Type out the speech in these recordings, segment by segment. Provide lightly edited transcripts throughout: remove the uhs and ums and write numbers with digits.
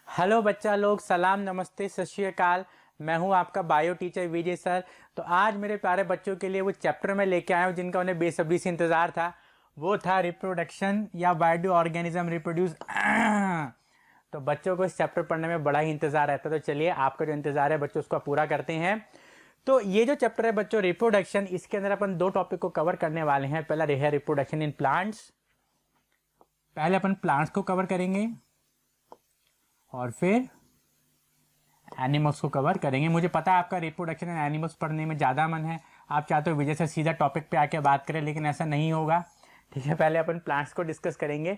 Hello बच्चा लोग, सलाम, नमस्ते, सत श्री अकाल। मैं हूं आपका बायो टीचर विजय सर। तो आज मेरे प्यारे बच्चों के लिए वो चैप्टर मैं लेके आया हूं जिनका उन्हें बेसब्री से इंतज़ार था। वो था रिप्रोडक्शन या वाई डू ऑर्गेनिज्म रिप्रोड्यूस। तो बच्चों को इस चैप्टर पढ़ने में बड़ा ही इंतज़ार रहता है। तो चलिए, आपका जो इंतज़ार है बच्चों उसको पूरा करते हैं। तो ये जो चैप्टर है बच्चों रिप्रोडक्शन, इसके अंदर अपन दो टॉपिक को कवर करने वाले हैं। पहला है रिप्रोडक्शन इन प्लांट्स। पहले अपन प्लांट्स को कवर करेंगे और फिर एनिमल्स को कवर करेंगे। मुझे पता है आपका रिप्रोडक्शन एंड एनिमल्स पढ़ने में ज़्यादा मन है, आप चाहते हो विजय से सीधा टॉपिक पे आके बात करें, लेकिन ऐसा नहीं होगा। ठीक है, पहले अपन प्लांट्स को डिस्कस करेंगे,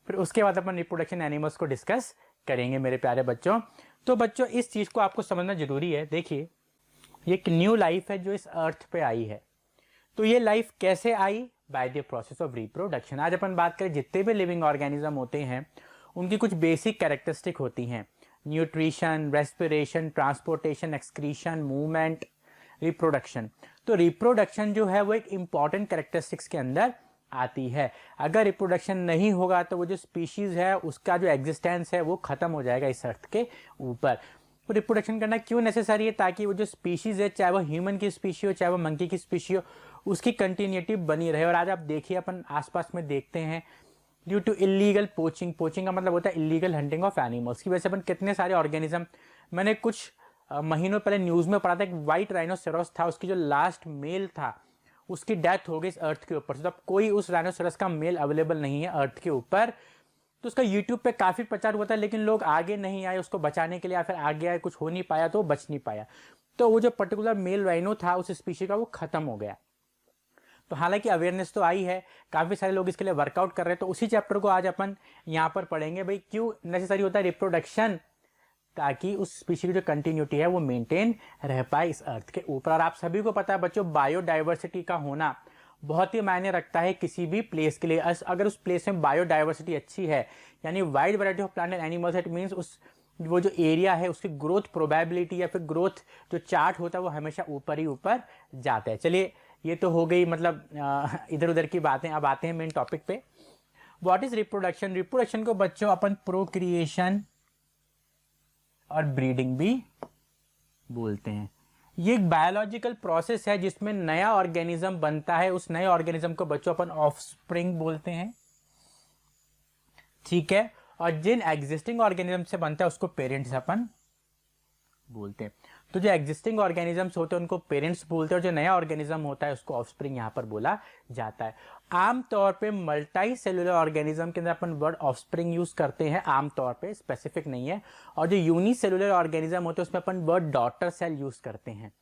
फिर उसके बाद अपन रिप्रोडक्शन एनिमल्स को डिस्कस करेंगे मेरे प्यारे बच्चों। तो बच्चों इस चीज़ को आपको समझना जरूरी है। देखिए, ये एक न्यू लाइफ है जो इस अर्थ पे आई है। तो ये लाइफ कैसे आई? By the process of reproduction. आज अपन बात करें जितने भी लिविंग ऑर्गेनिज्म होते हैं उनकी कुछ बेसिक कैरेक्टरिस्टिक होती हैं। Nutrition, respiration, transportation, excretion, movement, reproduction. तो रिप्रोडक्शन जो है वो एक इंपॉर्टेंट कैरेक्टरिस्टिक्स के अंदर आती है। अगर रिप्रोडक्शन नहीं होगा तो वो जो स्पीशीज है उसका जो एग्जिस्टेंस है वो खत्म हो जाएगा इस अर्थ के ऊपर। तो रिप्रोडक्शन करना क्यों नेसेसरी है? ताकि वो जो स्पीशीज है, चाहे वो ह्यूमन की स्पीशी हो चाहे वो मंकी की स्पीशी हो, उसकी कंटिन्यूटी बनी रहे। और आज आप देखिए, अपन आसपास में देखते हैं due to illegal poaching, poaching का मतलब होता है इलीगल हंटिंग ऑफ एनिमल्स, की वजह से अपन कितने सारे ऑर्गेनिज्म, मैंने कुछ महीनों पहले न्यूज़ में पढ़ा था, एक वाइट राइनोसेरस था, उसकी जो लास्ट मेल था उसकी डेथ हो गई इस अर्थ के ऊपर से। तो अब कोई उस राइनोसेरस का मेल अवेलेबल नहीं है अर्थ के ऊपर। तो उसका यूट्यूब पे काफ़ी प्रचार हुआ था, लेकिन लोग आगे नहीं आए उसको बचाने के लिए, या फिर आगे आए, कुछ हो नहीं पाया, तो बच नहीं पाया। तो वो जो पर्टिकुलर मेल राइनो था उस स्पीशी का, वो खत्म हो गया। तो हालांकि अवेयरनेस तो आई है, काफ़ी सारे लोग इसके लिए वर्कआउट कर रहे हैं। तो उसी चैप्टर को आज अपन यहाँ पर पढ़ेंगे। भाई क्यों नेसेसरी होता है रिप्रोडक्शन? ताकि उस स्पीशी की जो कंटिन्यूटी है वो मेंटेन रह पाए इस अर्थ के ऊपर। और आप सभी को पता है बच्चों, बायोडाइवर्सिटी का होना बहुत ही मायने रखता है किसी भी प्लेस के लिए। अगर उस प्लेस में बायोडाइवर्सिटी अच्छी है, यानी wide variety of plant and animals, it means उस वो जो एरिया है उसकी ग्रोथ प्रोबेबिलिटी या फिर ग्रोथ जो चार्ट होता है वो हमेशा ऊपर ही ऊपर जाता है। चलिए, ये तो हो गई मतलब इधर उधर की बातें। अब आते हैं मेन टॉपिक पे। What is reproduction? रिप्रोडक्शन को बच्चों अपन प्रोक्रिएशन और ब्रीडिंग भी बोलते हैं। ये एक बायोलॉजिकल प्रोसेस है जिसमें नया ऑर्गेनिज्म बनता है। उस नए ऑर्गेनिज्म को बच्चों अपन ऑफस्प्रिंग बोलते हैं, ठीक है। और जिन एग्जिस्टिंग ऑर्गेनिज्म से बनता है उसको पेरेंट्स अपन बोलते हैं। तो जो एग्जिस्टिंग ऑर्गेनिजम्स होते हैं उनको पेरेंट्स बोलते हैं, और जो नया ऑर्गेनिज्म होता है उसको ऑफस्प्रिंग यहाँ पर बोला जाता है। आमतौर पे मल्टी सेलुलर ऑर्गेनिज्म के अंदर अपन वर्ड ऑफस्प्रिंग यूज करते हैं, आमतौर पे, स्पेसिफिक नहीं है। और जो यूनिसेलुलर ऑर्गेनिज्म होते हैं उसमें अपन वर्ड डॉटर सेल यूज करते हैं,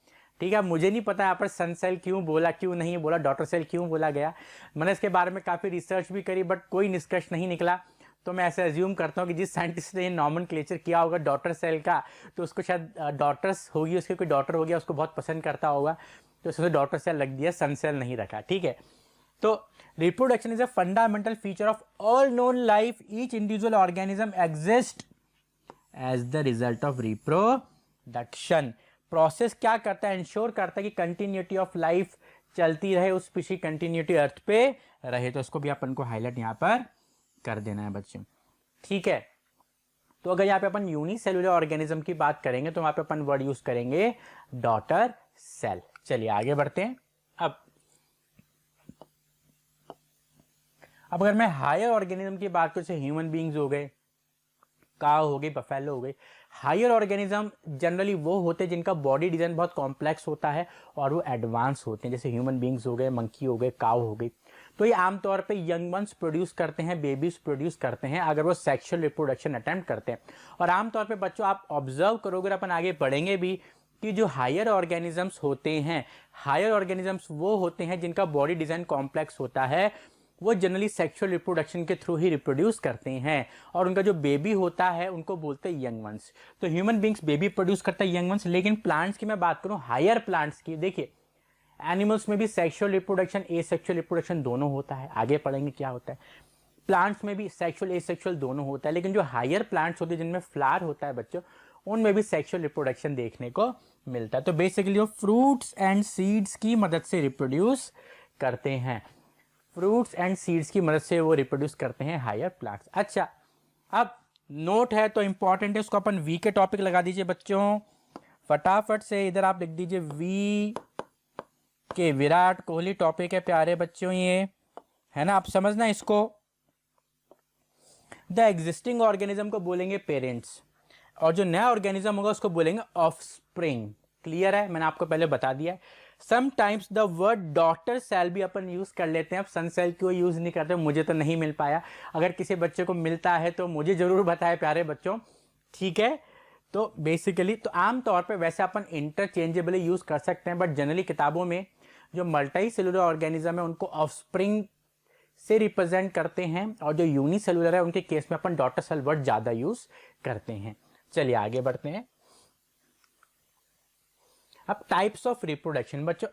ठीक है। मुझे नहीं पता यहाँ पर सन सेल क्यों बोला, क्यों नहीं बोला, डॉटर सेल क्यों बोला गया। मैंने इसके बारे में काफ़ी रिसर्च भी करी, बट कोई निष्कर्ष नहीं निकला। तो मैं ऐसे अज्यूम करता हूँ कि जिस साइंटिस्ट ने ये नॉमेनक्लेचर किया होगा डॉटर सेल का, तो उसको शायद डॉटर्स होगी, उसके कोई डॉटर हो गया, उसको बहुत पसंद करता होगा, तो उसने डॉटर सेल रख दिया, सन सेल नहीं रखा, ठीक है। तो reproduction is a fundamental feature of all known life. Each individual organism exist as the result of reproduction. Process क्या करता है? इंश्योर करता है कि कंटिन्यूटी ऑफ लाइफ चलती रहे, उस स्पीशी कंटिन्यूटी अर्थ पे रहे। तो उसको भी अपन को हाईलाइट यहाँ पर कर देना है बच्चों, ठीक है। तो अगर यहाँ पे अपन यूनिसेलुलर ऑर्गेनिज्म की बात करेंगे तो वहां पे अपन वर्ड यूज करेंगे डॉटर सेल। चलिए आगे बढ़ते हैं। अब अगर मैं हायर ऑर्गेनिज्म की बात करूं, जैसे ह्यूमन बींग्स हो गए, काव हो गई, बफेलो हो गई। हायर ऑर्गेनिज्म जनरली वो होते हैं जिनका बॉडी डिजाइन बहुत कॉम्प्लेक्स होता है और वो एडवांस होते हैं, जैसे ह्यूमन बींग्स हो गए, मंकी हो गए, काव हो गई। तो ये आमतौर पे यंग वंस प्रोड्यूस करते हैं, बेबीज प्रोड्यूस करते हैं अगर वो सेक्सुअल रिप्रोडक्शन अटेम्प्ट करते हैं। और आमतौर पे बच्चों आप ऑब्जर्व करोगे, अपन आगे पढ़ेंगे भी, कि जो हायर ऑर्गेनिजम्स होते हैं, हायर ऑर्गेनिजम्स वो होते हैं जिनका बॉडी डिजाइन कॉम्प्लेक्स होता है, वो जनरली सेक्सुअल रिप्रोडक्शन के थ्रू ही रिप्रोड्यूस करते हैं, और उनका जो बेबी होता है उनको बोलते हैं यंग वंस। तो ह्यूमन बींग्स बेबी प्रोड्यूस करता है, यंग वंस। लेकिन प्लांट्स की मैं बात करूं, हायर प्लांट्स की, देखिए एनिमल्स में भी सेक्सुअल रिप्रोडक्शन, एसेक्सुअल रिप्रोडक्शन दोनों होता है, आगे पढ़ेंगे क्या होता है। प्लांट्स में भी सेक्सुअल एसेक्सुअल दोनों होता है, लेकिन जो हायर प्लांट्स होते हैं जिनमें फ्लावर होता है बच्चों, उनमें भी सेक्सुअल रिप्रोडक्शन देखने को मिलता है। तो बेसिकली वो फ्रूट्स एंड सीड्स की मदद से रिप्रोड्यूस करते हैं। फ्रूट्स एंड सीड्स की मदद से वो रिप्रोड्यूस करते हैं हायर प्लांट्स। अच्छा, अब नोट है तो इंपॉर्टेंट है, उसको अपन वी के टॉपिक लगा दीजिए बच्चों फटाफट से। इधर आप लिख दीजिए वी के विराट कोहली टॉपिक है प्यारे बच्चों, ये है ना, आप समझना इसको। द एग्जिस्टिंग ऑर्गेनिज्म को बोलेंगे पेरेंट्स, और जो नया ऑर्गेनिज्म होगा उसको बोलेंगे ऑफस्प्रिंग। क्लियर है, मैंने आपको पहले बता दिया है। Sometimes the word daughter cell भी अपन यूज कर लेते हैं, अब सन सेल क्यों यूज नहीं करते, मुझे तो नहीं मिल पाया। अगर किसी बच्चे को मिलता है तो मुझे जरूर बताए प्यारे बच्चों, ठीक है। तो बेसिकली तो आमतौर पे वैसे अपन इंटरचेंजेबली यूज कर सकते हैं, बट जनरली किताबों में जो मल्टी सेलुलर ऑर्गेनिज्म है उनको ऑफस्प्रिंग से रिप्रेजेंट करते हैं, और जो यूनिसेलुलर है उनके केस में अपन डॉटर सेल वर्ड ज्यादा यूज करते हैं। चलिए आगे बढ़ते हैं। अब टाइप्स ऑफ रिप्रोडक्शन बच्चों,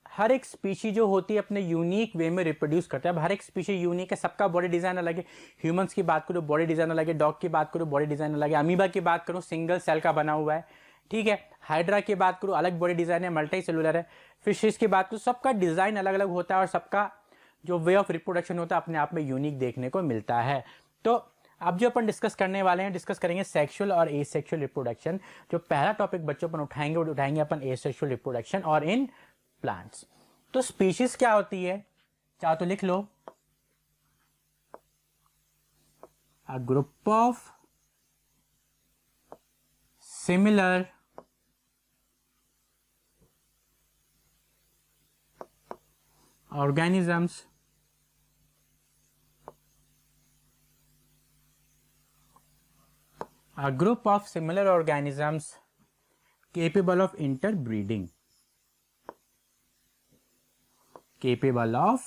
हर एक स्पीशी जो होती है अपने यूनिक वे में रिप्रोड्यूस करता है। अब हर एक स्पीशी यूनिक है, सबका बॉडी डिजाइन अलग है। ह्यूमंस की बात करो बॉडी डिजाइन अलग है, डॉग की बात करो बॉडी डिजाइन अलग है, अमीबा की बात करो सिंगल सेल का बना हुआ है, ठीक है। हाइड्रा की बात करो अलग बॉडी डिजाइन है, मल्टी सेलुलर है। फिशेस की बात करो सबका डिजाइन अलग अलग होता है, और सबका जो वे ऑफ रिप्रोडक्शन होता है अपने आप में यूनिक देखने को मिलता है। तो अब जो अपन डिस्कस करने वाले हैं, डिस्कस करेंगे सेक्सुअल और एसेक्सुअल रिप्रोडक्शन। जो पहला टॉपिक बच्चों अपन उठाएंगे वो उठाएंगे अपन एसेक्सुअल रिप्रोडक्शन और इन प्लांट्स। तो स्पीशीज क्या होती है, चाहो तो लिख लो, a group of similar organisms a group of similar organisms capable of interbreeding, capable of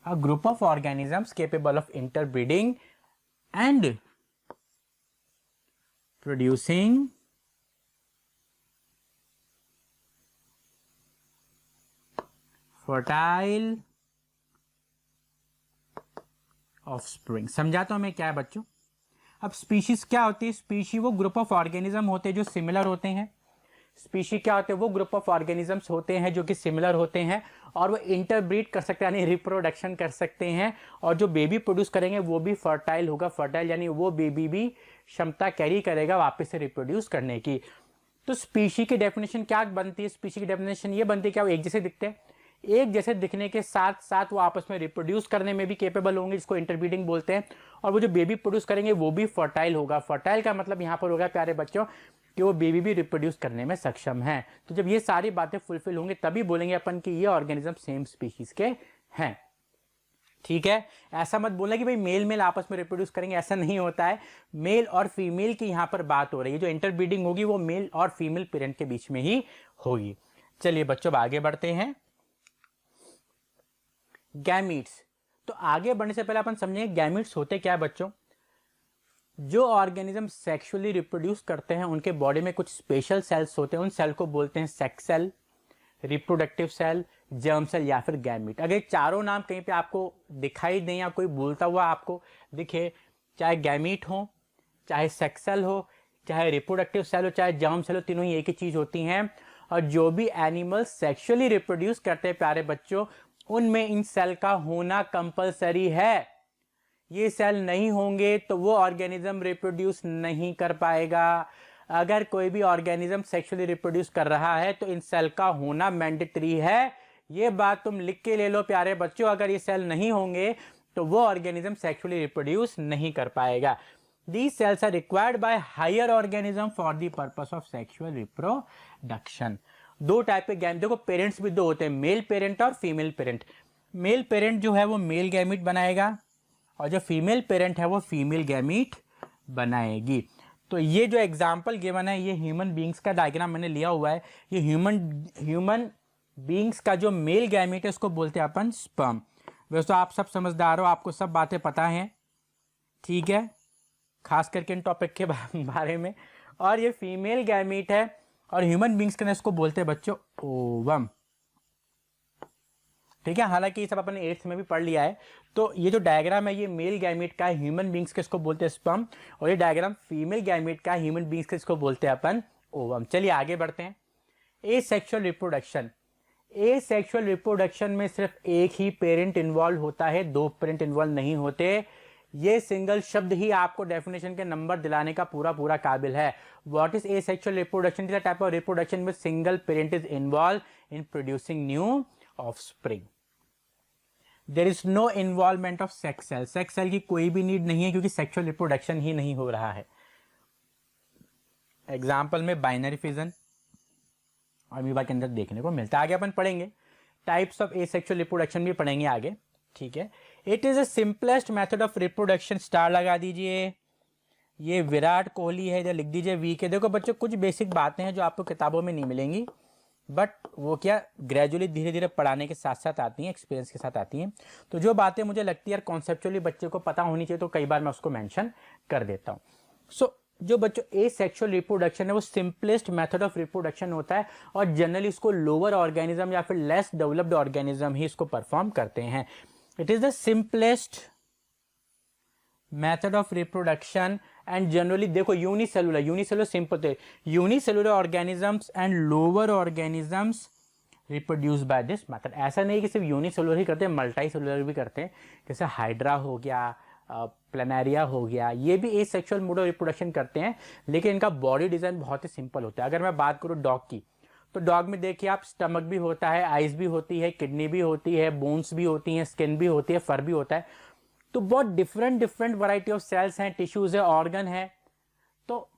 a group of organisms capable of interbreeding and producing fertile offspring। समझाता हूं मैं क्या है बच्चों। अब स्पीशीज क्या होती है, स्पीशी वो ग्रुप ऑफ ऑर्गेनिज्म होते हैं जो सिमिलर होते हैं। स्पीशी क्या होते हैं, वो ग्रुप ऑफ ऑर्गेनिजम्स होते हैं जो कि सिमिलर होते हैं, और वो इंटरब्रीड कर सकते हैं यानी रिप्रोडक्शन कर सकते हैं, और जो बेबी प्रोड्यूस करेंगे वो भी फर्टाइल होगा। फर्टाइल यानी वो बेबी भी क्षमता कैरी करेगा वापस से रिप्रोड्यूस करने की। तो स्पीशी की डेफिनेशन क्या बनती है, स्पीशी की डेफिनेशन ये बनती है क्या वो एक जैसे दिखते हैं, एक जैसे दिखने के साथ साथ वो आपस में रिप्रोड्यूस करने में भी केपेबल होंगे, जिसको इंटरब्रीडिंग बोलते हैं, और वो जो बेबी प्रोड्यूस करेंगे वो भी फर्टाइल होगा। फर्टाइल का मतलब यहाँ पर होगा प्यारे बच्चों कि वो बेबी भी रिप्रोड्यूस करने में सक्षम है। तो जब ये सारी बातें फुलफिल होंगी तभी बोलेंगे अपन कि ये ऑर्गेनिज्म सेम स्पीशीज के हैं, ठीक है। ऐसा मत बोलना कि भाई मेल मेल आपस में रिप्रोड्यूस करेंगे, ऐसा नहीं होता है। मेल और फीमेल की यहाँ पर बात हो रही है, जो इंटरब्रीडिंग होगी वो मेल और फीमेल पेरेंट के बीच में ही होगी। चलिए बच्चों अब आगे बढ़ते हैं। गैमीट्स, तो आगे बढ़ने से पहले अपन समझेंगे गैमीट्स होते क्या है बच्चों। जो ऑर्गेनिज्म सेक्सुअली रिप्रोड्यूस करते हैं उनके बॉडी में कुछ स्पेशल सेल्स होते हैं, उन सेल को बोलते हैं sex cell, reproductive cell, germ cell या फिर गैमीट। अगर चारों नाम कहीं पे आपको दिखाई दें या कोई बोलता हुआ आपको दिखे, चाहे गैमीट हो, चाहे सेक्स सेल हो, चाहे रिप्रोडक्टिव सेल हो, चाहे जर्म सेल हो, तीनों ही एक ही चीज होती हैं। और जो भी एनिमल सेक्सुअली रिप्रोड्यूस करते हैं प्यारे बच्चों, उनमें इन सेल का होना कंपलसरी है। ये सेल नहीं होंगे तो वो ऑर्गेनिज्म रिप्रोड्यूस नहीं कर पाएगा। अगर कोई भी ऑर्गेनिज्म सेक्सुअली रिप्रोड्यूस कर रहा है तो इन सेल का होना मैंडेटरी है। ये बात तुम लिख के ले लो प्यारे बच्चों, अगर ये सेल नहीं होंगे तो वो ऑर्गेनिज्म सेक्सुअली रिप्रोड्यूस नहीं कर पाएगा। These cells are required by higher organism for the purpose of sexual reproduction। दो टाइप के गैम, देखो पेरेंट्स भी दो होते हैं, मेल पेरेंट और फीमेल पेरेंट। मेल पेरेंट जो है वो मेल गैमीट बनाएगा, और जो फीमेल पेरेंट है वो फीमेल गैमीट बनाएगी। तो ये जो एग्जाम्पल गिवन है ये ह्यूमन बींग्स का डायग्राम मैंने लिया हुआ है। ये ह्यूमन बींग्स का जो मेल गैमीट है उसको बोलते हैं अपन स्पर्म। वैसे तो आप सब समझदार हो, आपको सब बातें पता हैं, ठीक है, खास करके इन टॉपिक के बारे में। और ये फीमेल गैमीट है, और ह्यूमन बींग्स के इसको बोलते हैं बच्चों ओवम। ठीक है, हालांकि ये सब अपन 8th में भी पढ़ लिया है। तो ये जो डायग्राम है ये मेल गैमेट का है, ह्यूमन बींग्स के इसको बोलते हैं स्पर्म, और ये डायग्राम फीमेल गैमेट का है, ह्यूमन बींग्स के इसको बोलते हैं अपन ओवम। चलिए आगे बढ़ते हैं। Asexual reproduction. एसेक्सुअल रिप्रोडक्शन में सिर्फ एक ही पेरेंट इन्वॉल्व होता है, 2 पेरेंट इन्वॉल्व नहीं होते। ये सिंगल शब्द ही आपको डेफिनेशन के नंबर दिलाने का पूरा काबिल है। What is asexual reproduction? Is a type of reproduction with single parent is involve in producing new offspring. There is no involvement of sex cell. Sex cell की कोई भी नीड नहीं है क्योंकि सेक्सुअल रिप्रोडक्शन ही नहीं हो रहा है। एग्जाम्पल में बाइनरी फिजन अमीबा के अंदर देखने को मिलता है। आगे अपन पढ़ेंगे टाइप्स ऑफ एसेक्सुअल रिप्रोडक्शन भी पढ़ेंगे आगे, ठीक है। It is the simplest method of reproduction. Star लगा दीजिए। ये विराट कोहली है, इधर लिख दीजिए वी के। देखो बच्चों, कुछ बेसिक बातें हैं जो आपको किताबों में नहीं मिलेंगी, बट वो क्या ग्रेजुअली धीरे धीरे पढ़ाने के साथ साथ आती हैं, एक्सपीरियंस के साथ आती हैं। तो जो बातें मुझे लगती है यार कॉन्सेप्चुअली बच्चे को पता होनी चाहिए, तो कई बार मैं उसको मेंशन कर देता हूँ। सो जो बच्चों एसेक्सुअल रिप्रोडक्शन है वो सिंपलेस्ट मेथड ऑफ रिप्रोडक्शन होता है, और जनरली इसको लोअर ऑर्गेनिज्म या फिर लेस डेवलप्ड ऑर्गेनिज्म ही इसको परफॉर्म करते हैं। It is the simplest method of reproduction and generally देखो यूनिसेलुलर सिंपल थे, unicellular organisms and lower organisms reproduce by this method. ऐसा नहीं कि सिर्फ यूनिसेलुलर ही करते हैं, मल्टी सेलुलर भी करते हैं, जैसे हाइड्रा हो गया, प्लेनेरिया हो गया, ये भी एसेक्सुअल मोड ऑफ रिप्रोडक्शन करते हैं, लेकिन इनका बॉडी डिजाइन बहुत ही सिंपल होता है। अगर मैं बात करूँ डॉग की, तो डॉग में देखिए आप स्टमक भी होता है, आइज भी होती है, किडनी भी होती है, बोन्स भी होती हैं, स्किन भी होती है, फर भी होता है। तो बहुत डिफरेंट वैरायटी ऑफ सेल्स हैं, टिश्यूज है, ऑर्गन है। तो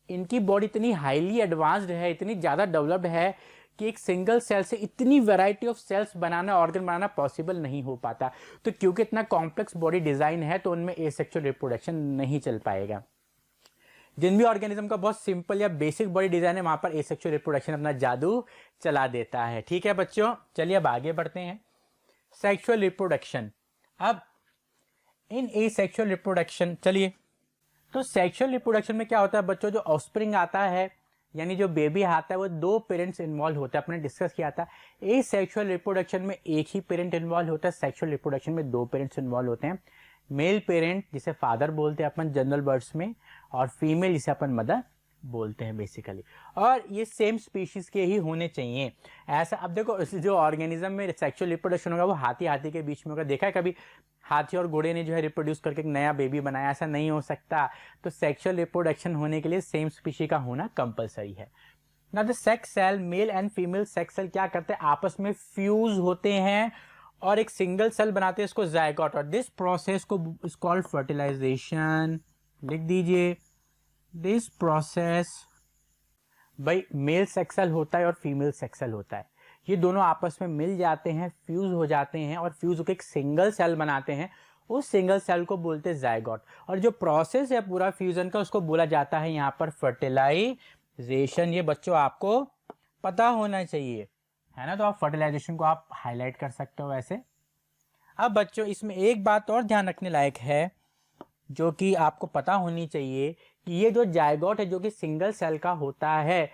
इनकी बॉडी इतनी हाईली एडवांस्ड है, इतनी ज़्यादा डेवलप्ड है कि एक सिंगल सेल से इतनी वैरायटी ऑफ सेल्स बनाना, ऑर्गन बनाना पॉसिबल नहीं हो पाता। तो क्योंकि इतना कॉम्प्लेक्स बॉडी डिजाइन है तो उनमें एसेक्सुअल रिप्रोडक्शन नहीं चल पाएगा। जिन भी ऑर्गेनिज्म का बहुत सिंपल या बेसिक बॉडी डिजाइन है वहां पर एसेक्सुअल रिप्रोडक्शन अपना जादू चला देता है। ठीक है बच्चों, चलिए अब आगे बढ़ते हैं। Sexual reproduction. अब इन एसेक्सुअल रिप्रोडक्शन, चलिए तो सेक्सुअल रिप्रोडक्शन में क्या होता है बच्चों, जो ऑफस्प्रिंग आता है यानी जो बेबी आता है वो 2 पेरेंट्स इन्वॉल्व होता है, अपने डिस्कस किया था। एसेक्सुअल रिप्रोडक्शन में एक ही पेरेंट इन्वॉल्व होता है, सेक्सुअल रिप्रोडक्शन में 2 पेरेंट्स इन्वॉल्व होते हैं। मेल पेरेंट जिसे फादर बोलते हैं अपन जनरल वर्ड्स में, और फीमेल जिसे अपन मदर बोलते हैं बेसिकली, और ये सेम स्पीशीज के ही होने चाहिए। ऐसा अब देखो जो ऑर्गेनिज्म में सेक्सुअल रिप्रोडक्शन होगा वो हाथी के बीच में होगा। देखा है कभी हाथी और घोड़े ने जो है रिप्रोड्यूस करके एक नया बेबी बनाया? ऐसा नहीं हो सकता। तो सेक्सुअल रिप्रोडक्शन होने के लिए सेम स्पीशी का होना कंपलसरी है। ना the sex cell, male and female sex cell क्या करते हैं, आपस में फ्यूज होते हैं और एक सिंगल सेल बनाते हैं, इसको जायगोट। और दिस प्रोसेस को इज कॉल्ड फर्टिलाइजेशन। लिख दीजिए दिस प्रोसेस, भाई मेल सेक्स सेल होता है और फीमेल सेक्स सेल होता है, ये दोनों आपस में मिल जाते हैं, फ्यूज हो जाते हैं और फ्यूज होकर एक सिंगल सेल बनाते हैं। उस सिंगल सेल को बोलते हैं जायगोट। और जो प्रोसेस है पूरा फ्यूजन का उसको बोला जाता है यहाँ पर फर्टिलाइजेशन। ये बच्चों आपको पता होना चाहिए, है ना। तो आप फर्टिलाइजेशन को आप हाईलाइट कर सकते हो ऐसे। अब बच्चों इसमें एक बात और ध्यान रखने लायक है जो कि आपको पता होनी चाहिए कि ये जो जायगोट है जो कि सिंगल सेल का होता है,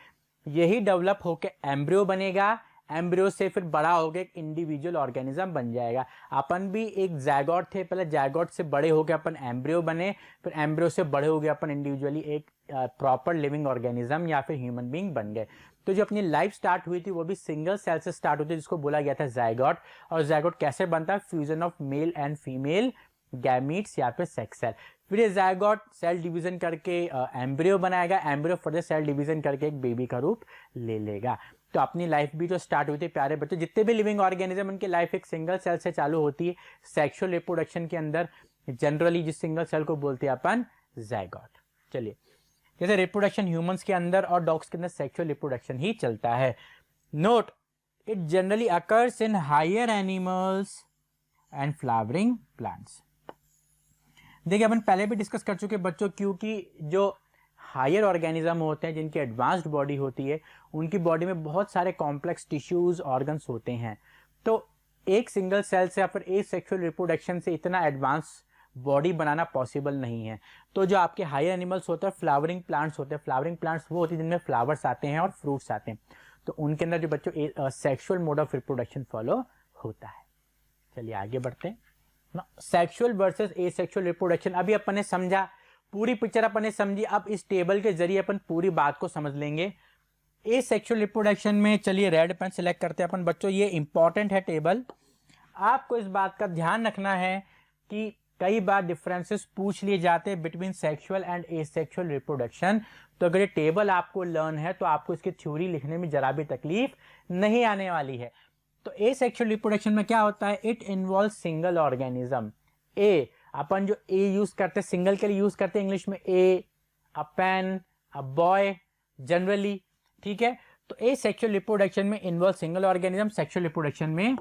यही डेवलप होकर एम्ब्रियो बनेगा। एम्ब्रियो से फिर बड़ा हो गया एक इंडिविजुअल ऑर्गेनिज्म बन जाएगा। अपन भी एक जायगोट थे, पहले जायगोट से बड़े हो गए अपन एम्ब्रियो बने, फिर एम्ब्रियो से बड़े हो गए अपन इंडिविजुअली एक प्रॉपर लिविंग ऑर्गेनिज्म या फिर ह्यूमन बीइंग बन गए। तो जो अपनी लाइफ स्टार्ट हुई थी वो भी सिंगल सेल से स्टार्ट हुई थी, जिसको बोला गया था जायगोट। और जायगोट कैसे बनता है, fusion of male and female gametes या फिर सेक्स सेल। फिर ये जायगोट सेल डिवीजन करके एम्ब्रियो बनाएगा, एम्ब्रियो फर्दर सेल डिवीजन करके एक बेबी का रूप ले लेगा। तो अपनी लाइफ भी जो स्टार्ट हुई थी प्यारे बच्चों, जितने भी लिविंग ऑर्गेनिज्म उनकी लाइफ एक सिंगल सेल से चालू होती है। सेक्सुअल रिप्रोडक्शन के अंदर जनरली जिस सिंगल सेल को बोलते हैं अपन जायगोट। चलिए जैसे रिप्रोडक्शन ह्यूमंस के अंदर और डॉग्स के अंदर सेक्सुअल रिप्रोडक्शन ही चलता है। Note it generally occurs in higher animals and flowering plants. देखिए अपन पहले भी डिस्कस कर चुके बच्चों, क्योंकि जो हायर ऑर्गेनिज्म होते हैं जिनकी एडवांस्ड बॉडी होती है उनकी बॉडी में बहुत सारे कॉम्प्लेक्स टिश्यूज ऑर्गन्स होते हैं। तो एक सिंगल सेल से या फिर एक सेक्सुअल रिप्रोडक्शन से इतना एडवांस बॉडी बनाना पॉसिबल नहीं है। तो जो आपके हायर एनिमल्स होते हैं फ्लावरिंग प्लांट्स होते हैं, फ्लावरिंग प्लांट्स वो होते हैं जिनमें फ्लावर्स आते हैं और फ्रूट्स आते हैं। तो उनके अंदर जो बच्चों sexual mode of reproduction follow होता है। चलिए आगे बढ़ते हैं ना, सेक्सुअल वर्सेस एसेक्सुअल रिप्रोडक्शन। अभी अपन ने समझा, पूरी पिक्चर अपन ने समझी, अब इस टेबल के जरिए अपन पूरी बात को समझ लेंगे। एसेक्सुअल रिप्रोडक्शन में चलिए रेड पेन सेलेक्ट करते हैं अपन बच्चों, ये इंपॉर्टेंट है टेबल। आपको इस बात का ध्यान रखना है कि कई बार डिफरेंसेस पूछ लिए जाते हैं between sexual and asexual reproduction. तो अगर ये टेबल आपको लर्न है तो आपको इसकी थ्योरी लिखने में जरा भी तकलीफ नहीं आने वाली है। तो एसेक्सुअल रिप्रोडक्शन में क्या होता है, इट इन्वॉल्व सिंगल ऑर्गेनिज्म। ए अपन जो ए यूज करते हैं सिंगल के लिए यूज करते हैं इंग्लिश में, ए, अ पेन, अ बॉय जनरली, ठीक है। तो एसेक्सुअल रिप्रोडक्शन में involve single organism, sexual reproduction में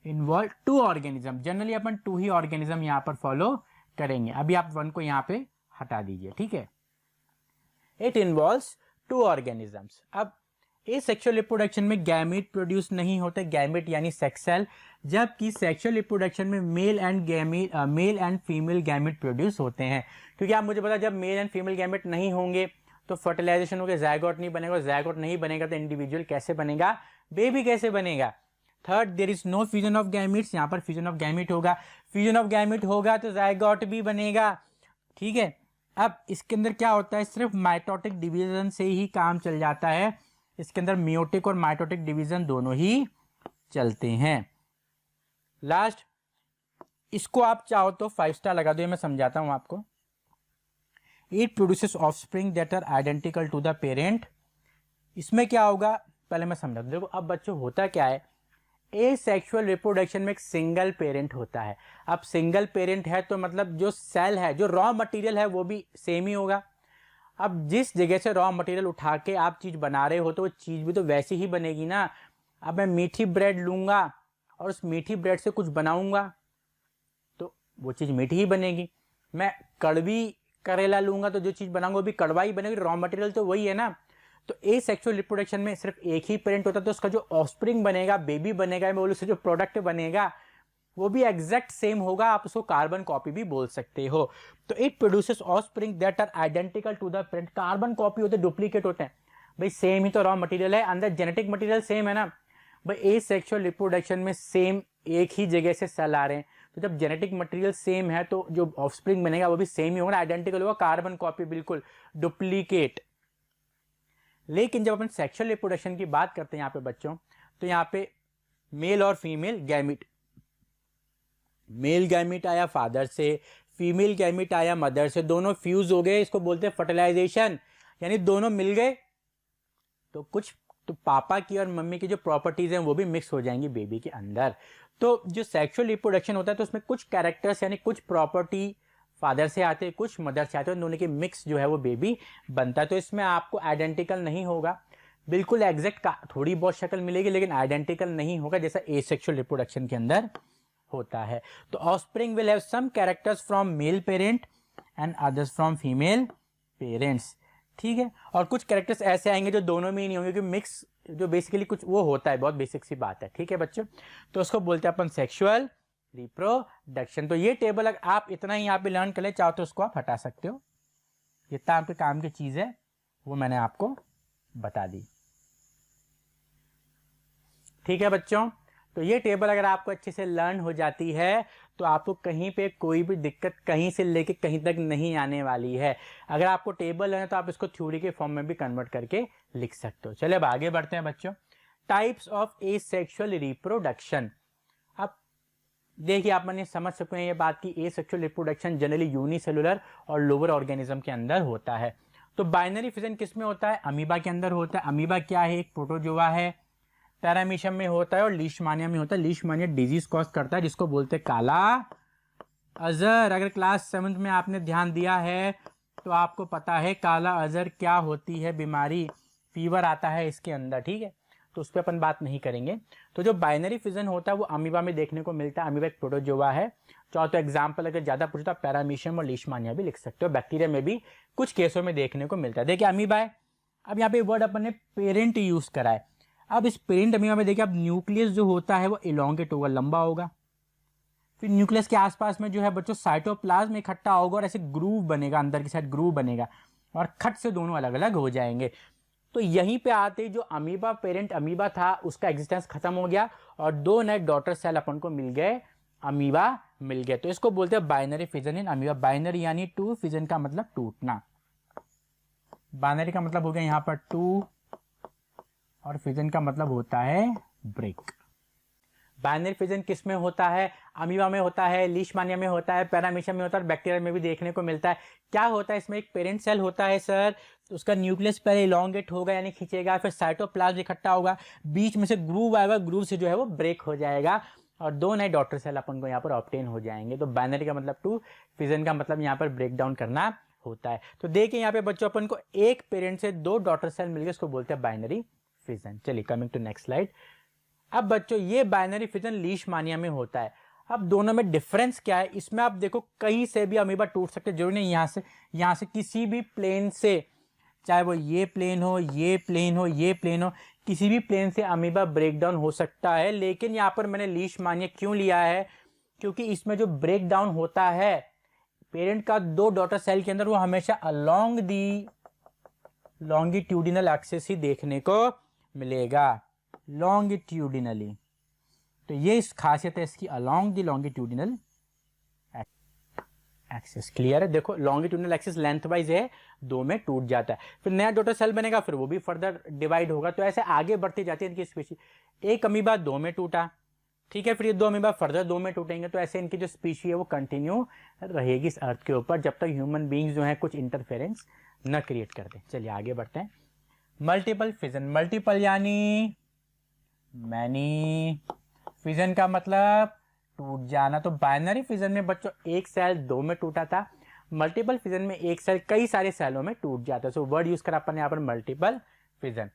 इन्वॉल्व 2 ऑर्गेनिज्म। जनरली अपन 2 ही ऑर्गेनिज्म यहां पर फॉलो करेंगे। अभी आप 1 को यहां पे हटा दीजिए, ठीक है। It involves 2 organisms. अब एसेक्सुअल रिप्रोडक्शन में गैमीट प्रोड्यूस नहीं होते, गैमीट यानी सेक्स सेल, जबकि सेक्सुअल रिप्रोडक्शन में mail and female gamete produce होते हैं। क्योंकि आप मुझे पता, जब मेल एंड फीमेल गैमीट नहीं होंगे तो फर्टिलाइजेशन होकर जायगोट नहीं बनेगा, जायगोट नहीं बनेगा तो इंडिविजुअल कैसे बनेगा, बेबी कैसे बनेगा। Third, there is no fusion of gametes, यहाँ पर फ्यूजन ऑफ गैमीट होगा, फ्यूजन ऑफ गैमीट होगा तो जायगोट भी बनेगा, ठीक है। अब इसके अंदर क्या होता है, सिर्फ माइटोटिक डिवीजन से ही काम चल जाता है, इसके अंदर मियोटिक और माइटोटिक डिवीजन दोनों ही चलते हैं। लास्ट, इसको आप चाहो तो 5 स्टार लगा दो, ये मैं समझाता हूं आपको। It produces offspring that are identical to the parent. इसमें क्या होगा पहले मैं समझा दूं। देखो अब बच्चों होता क्या है, एसेक्सुअल रिप्रोडक्शन में एक सिंगल पेरेंट होता है। अब सिंगल पेरेंट है तो मतलब जो सेल है, जो रॉ मटेरियल है वो भी सेम ही होगा। अब जिस जगह से रॉ मटेरियल उठा के आप चीज बना रहे हो तो वो चीज भी तो वैसी ही बनेगी ना। अब मैं मीठी ब्रेड लूंगा और उस मीठी ब्रेड से कुछ बनाऊंगा तो वो चीज मीठी ही बनेगी। मैं कड़वी करेला लूंगा तो जो चीज बनाऊंगा वो भी कड़वा ही बनेगी, रॉ मटेरियल तो वही है ना। तो एसेक्सुअल रिप्रोडक्शन में सिर्फ एक ही पेरेंट होता है, तो उसका जो ऑफस्प्रिंग बनेगा, बेबी बनेगा, मैं बोलूँ जो प्रोडक्ट बनेगा वो भी एग्जैक्ट सेम होगा। आप उसको कार्बन कॉपी भी बोल सकते हो। तो it produces offspring that are identical to the parent. Carbon copy होते, डुप्लीकेट होते हैं भाई, सेम ही तो रॉ मटेरियल है, अंदर जेनेटिक मटेरियल सेम है ना भाई। एसेक्सुअल रिप्रोडक्शन में सेम एक ही जगह से सेल आ रहे हैं, तो जब जेनेटिक मटेरियल सेम है तो जो ऑफस्प्रिंग बनेगा वो भी सेम ही होगा, आइडेंटिकल होगा, कार्बन कॉपी बिल्कुल डुप्लीकेट। लेकिन जब अपन सेक्सुअल रिप्रोडक्शन की बात करते हैं यहाँ पे बच्चों, तो यहाँ पे मेल और फीमेल गैमिट, मेल गैमिट आया फादर से, फीमेल गैमिट आया मदर से, दोनों फ्यूज हो गए, इसको बोलते हैं फर्टिलाइजेशन, यानी दोनों मिल गए तो कुछ तो पापा की और मम्मी की जो प्रॉपर्टीज हैं वो भी मिक्स हो जाएंगी बेबी के अंदर। तो जो सेक्सुअल रिप्रोडक्शन होता है तो उसमें कुछ कैरेक्टर्स यानी कुछ प्रॉपर्टी फादर से आते हैं, कुछ मदर से आते हैं, दोनों के मिक्स जो है वो बेबी बनता है। तो इसमें आपको आइडेंटिकल नहीं होगा, बिल्कुल एग्जैक्ट का थोड़ी बहुत शक्ल मिलेगी लेकिन आइडेंटिकल नहीं होगा जैसा एसेक्सुअल रिप्रोडक्शन के अंदर होता है। तो offspring will have some characters from male parent and others from female parents, ठीक है। और कुछ कैरेक्टर्स ऐसे आएंगे जो दोनों में ही नहीं होंगे, क्योंकि मिक्स जो बेसिकली कुछ वो होता है, बहुत बेसिक सी बात है, ठीक है बच्चों। तो उसको बोलते हैं अपन सेक्सुअल रिप्रोडक्शन। तो ये टेबल अगर आप इतना ही यहाँ पे लर्न कर ले, चाहो तो उसको आप हटा सकते हो, जितना आपके काम की चीज है वो मैंने आपको बता दी, ठीक है बच्चों। तो ये टेबल अगर आपको अच्छे से लर्न हो जाती है तो आपको कहीं पे कोई भी दिक्कत कहीं से लेके कहीं तक नहीं आने वाली है। अगर आपको टेबल है तो आप इसको थ्योरी के फॉर्म में भी कन्वर्ट करके लिख सकते हो। चलिए अब आगे बढ़ते हैं बच्चों। Types of asexual reproduction. अब देखिए आप मैंने समझ सकते हैं ये बात की एसेक्सुअल रिप्रोडक्शन जनरली यूनिसेलुलर और लोअर ऑर्गेनिज्म के अंदर होता है। तो बाइनरी फिजन किस में होता है, अमीबा के अंदर होता है। अमीबा क्या है, एक प्रोटोजोआ है, पैरामीशियम में होता है और लीशमानिया में होता है। लीशमानिया डिजीज कॉज करता है जिसको बोलते हैं काला अजहर। अगर क्लास 7th में आपने ध्यान दिया है तो आपको पता है काला अजहर क्या होती है बीमारी, फीवर आता है इसके अंदर, ठीक है। तो उस पर अपन बात नहीं करेंगे। तो जो बाइनरी फिजन होता है वो अमीबा में देखने को मिलता है। अमीबा एक प्रोटोजोआ है। चाहो तो एग्जाम्पल अगर ज्यादा पूछता पैरामीशियम और लीशमानिया भी लिख सकते हो। बैक्टीरिया में भी कुछ केसों में देखने को मिलता है। देखिए अमीबा है, अब यहाँ पे वर्ड अपन ने पेरेंट यूज करा है। अब इस पेरेंट अमीबा में देखिए अब न्यूक्लियस जो होता है वो इलोंगेट होगा, लंबा होगा। फिर न्यूक्लियस के आसपास में जो है बच्चों साइटोप्लाज्म इकट्ठा होगा और ऐसे ग्रूव बनेगा, अंदर की साइड ग्रूव बनेगा और खट से दोनों अलग अलग हो जाएंगे। तो यहीं पे आते जो अमीबा पेरेंट अमीबा था उसका एग्जिस्टेंस खत्म हो गया और 2 नए डॉटर सेल अपन को मिल गए अमीबा मिल गया। तो इसको बोलते हैं binary fission in amoeba. Binary यानी टू, फिजन का मतलब टूटना। बाइनरी का मतलब हो गया यहाँ पर टू और फिजन का मतलब होता है ब्रेक। बाइनरी फिजन किस में होता है? अमीबा में होता है, लीशमानिया में होता है, पैरामीशियम में होता है और बैक्टीरिया में भी देखने को मिलता है। क्या होता है इसमें? एक पेरेंट सेल होता है सर, तो उसका न्यूक्लियस पहले इलोंगेट होगा यानी खींचेगा, फिर साइटोप्लाज्म इकट्ठा होगा, बीच में से ग्रूव आएगा, ग्रूव से जो है वो ब्रेक हो जाएगा और दो नए डॉटर सेल अपन को यहाँ पर ऑब्टेन हो जाएंगे। तो बाइनरी का मतलब टू, फिजन का मतलब यहाँ पर ब्रेक डाउन करना होता है। तो देखिए यहाँ पे बच्चों अपन को एक पेरेंट से दो डॉटर सेल मिल गए, इसको बोलते हैं बाइनरी फिजन। चलिए कमिंग टू नेक्स्ट स्लाइड। अब बच्चों ये बाइनरी फिजन लीशमानिया में होता है। अब दोनों में डिफरेंस क्या है? इसमें आप देखो कहीं से भी अमीबा टूट सकते, जरूरी नहीं यहाँ से किसी भी प्लेन से, चाहे वो ये प्लेन हो, ये प्लेन हो, ये प्लेन हो, किसी भी प्लेन से अमीबा ब्रेक डाउन हो सकता है। लेकिन यहाँ पर मैंने लीशमानिया क्यों लिया है? क्योंकि इसमें जो ब्रेक डाउन होता है पेरेंट का दो डॉटर सेल के अंदर, वो हमेशा अलोंग दी लॉन्गिट्यूडिनल एक्सिस ही देखने को मिलेगा, लॉन्गिट्यूडिनली। तो ये इस खासियत है इसकी, along the longitudinal axis. Clear है? देखो लॉन्गिट्यूडिनल एक्सिस लेंथ वाइज है, दो में टूट जाता है, फिर नया डॉटर सेल बनेगा, फिर वो भी फर्दर डिवाइड होगा। तो ऐसे आगे बढ़ती जाती है इनकी स्पीशीज। एक अमीबा दो में टूटा, ठीक है, फिर ये दो अमीबा फर्दर दो में टूटेंगे। तो ऐसे इनकी जो स्पीशी है वो कंटिन्यू रहेगी इस अर्थ के ऊपर जब तक ह्यूमन बींग्स जो है कुछ इंटरफेरेंस न क्रिएट कर दे। चलिए आगे बढ़ते हैं। मल्टीपल फिजन, मल्टीपल यानी मैनी, फिजन का मतलब टूट जाना। तो बाइनरी फिजन में बच्चों एक सेल दो में टूटा था, मल्टीपल फिजन में एक सेल कई सारे सेलों में टूट जाता है। सो वर्ड यूज करा अपन यहाँ पर मल्टीपल फिजन।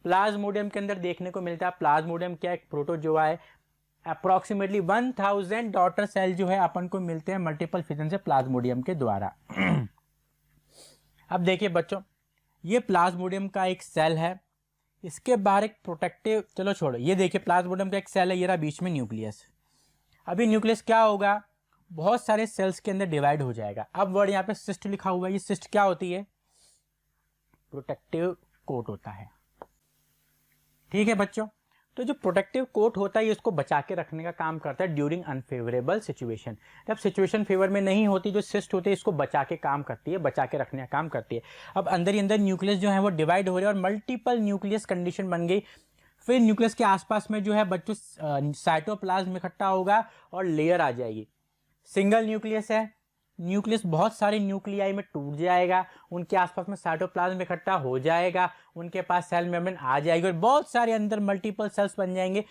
प्लाज्मोडियम के अंदर देखने को मिलता है। प्लाज्मोडियम क्या है? प्रोटोजोआ है। अप्रोक्सीमेटली 1000 डॉटर सेल जो है अपन को मिलते हैं मल्टीपल फिजन से प्लाज्मोडियम के द्वारा। अब देखिए बच्चों, ये प्लाज्मोडियम का एक सेल है, इसके बाहर एक प्रोटेक्टिव, चलो छोड़ो, ये देखिए प्लाज्मोडियम का एक सेल है, ये रहा बीच में न्यूक्लियस। अभी न्यूक्लियस क्या होगा? बहुत सारे सेल्स के अंदर डिवाइड हो जाएगा। अब वर्ड यहाँ पे सिस्ट लिखा हुआ है, ये सिस्ट क्या होती है? प्रोटेक्टिव कोट होता है। ठीक है बच्चों, तो जो प्रोटेक्टिव कोट होता है ये उसको बचा के रखने का काम करता है ड्यूरिंग अनफेवरेबल सिचुएशन। जब सिचुएशन फेवर में नहीं होती, जो सिस्ट होती है इसको बचा के काम करती है, बचा के रखने का काम करती है। अब अंदर ही अंदर न्यूक्लियस जो है वो डिवाइड हो रहे हैं और मल्टीपल न्यूक्लियस कंडीशन बन गई। फिर न्यूक्लियस के आसपास में जो है बच्चों साइटोप्लाज्म इकट्ठा होगा और लेयर आ जाएगी। सिंगल न्यूक्लियस है, न्यूक्लियस बहुत सारे न्यूक्लियाई में टूट जाएगा, उनके आसपास में साइटोप्लाज्म इकट्ठा हो जाएगा, उनके पास सेल मेम्ब्रेन आ जाएगी और बहुत सारे अंदर मल्टीपल सेल्स बन जाएंगे।